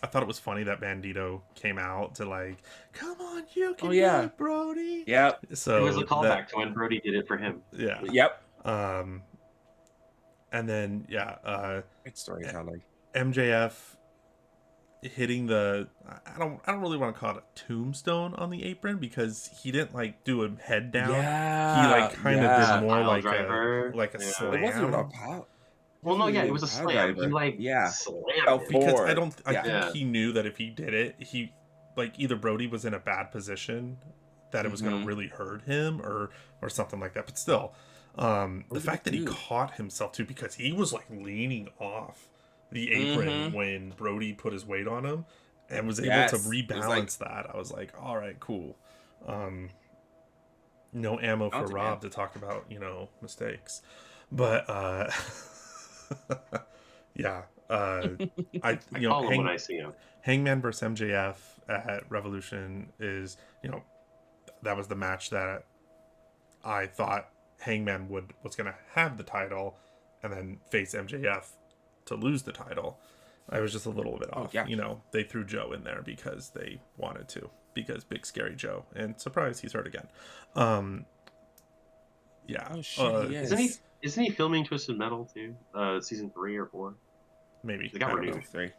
I thought it was funny that Bandito came out to like, come on, you Oh can do yeah. it, Brody. Yep. It was a So that, callback to when Brody did it for him. yeah. Yep. Um, and then yeah, Great storytelling. MJF hitting the I don't really want to call it a tombstone on the apron because he didn't like do a head down. He like Yeah. kind of did A Yeah. more pile like driver. a Yeah. It wasn't even a slam. pile. It Well, no, wasn't yeah, it even a was a pile slam. He driver. like Yeah. slammed Fell him. Because forward. I Yeah. think Yeah. he knew that if he did it, he like either Brody was in a bad position that it was going to Mm-hmm. really hurt him or something like that. But still, What the was a fact big that he dude. caught himself too because he was like leaning off the apron Mm-hmm. when Brody put his weight on him and was able to Yes. It was like rebalance that. I was like, all right, cool. Um, no ammo for talented man. Rob to talk about, mistakes. But yeah, I I call him when hang I see him. Hangman versus MJF at Revolution is, that was the match that I thought Hangman was going to have the title and then face MJF to lose the title. I was just a little bit Oh off. yeah. They threw Joe in there because they wanted to, because big scary Joe, and surprise, he's hurt again. Um, yeah, Oh shit, he Isn't he? is. Isn't he filming Twisted Metal too? Season 3 or 4. maybe It got I don't I know. think renewed.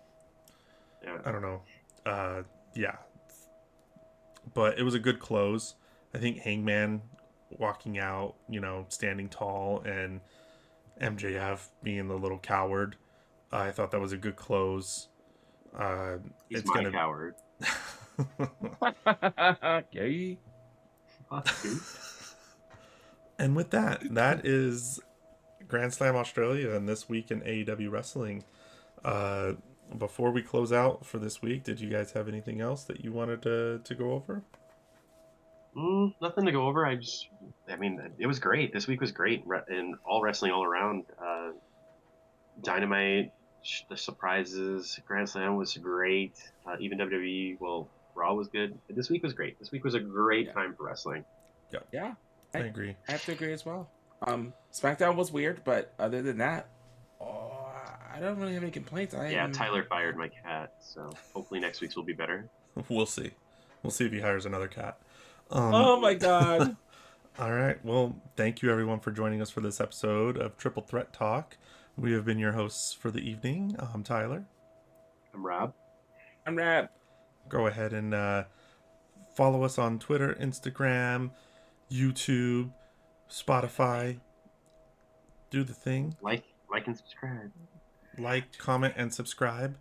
3. Yeah. I don't know. Yeah, but it was a good close. I think Hangman walking out, standing tall, and MJF being the little coward. I thought that was a good close. He's It's my gonna. coward. Okay. Fuck, dude. And with that, that is Grand Slam Australia and this week in AEW wrestling. Uh, Before we close out for this week, did you guys have anything else that you wanted to go over? Nothing to go over. I mean, it was great. This week was great, and all wrestling all around. Dynamite, the surprises, Grand Slam was great. Even WWE, well, Raw was good. This week was great. This week was a great Yeah. time for wrestling. Yeah. I agree. I have to agree as well. SmackDown was weird, but other than that, oh, I don't really have any complaints. Yeah, Tyler fired my cat, so hopefully next week's will be better. We'll see. We'll see if he hires another cat. Oh my god. All right. Well, thank you everyone for joining us for this episode of Triple Threat Talk. We have been your hosts for the evening. I'm Tyler. I'm Rob. I'm Rab. Go ahead and follow us on Twitter, Instagram, YouTube, Spotify. Do the thing. Like, and subscribe. Like, comment, and subscribe.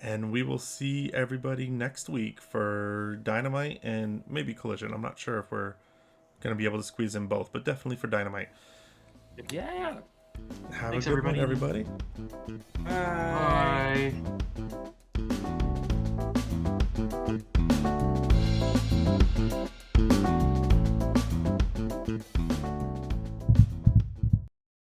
And we will see everybody next week for Dynamite and maybe Collision. I'm not sure if we're going to be able to squeeze in both, but definitely for Dynamite. Yeah. Have Thanks, a good everybody. one, everybody. Bye. Bye.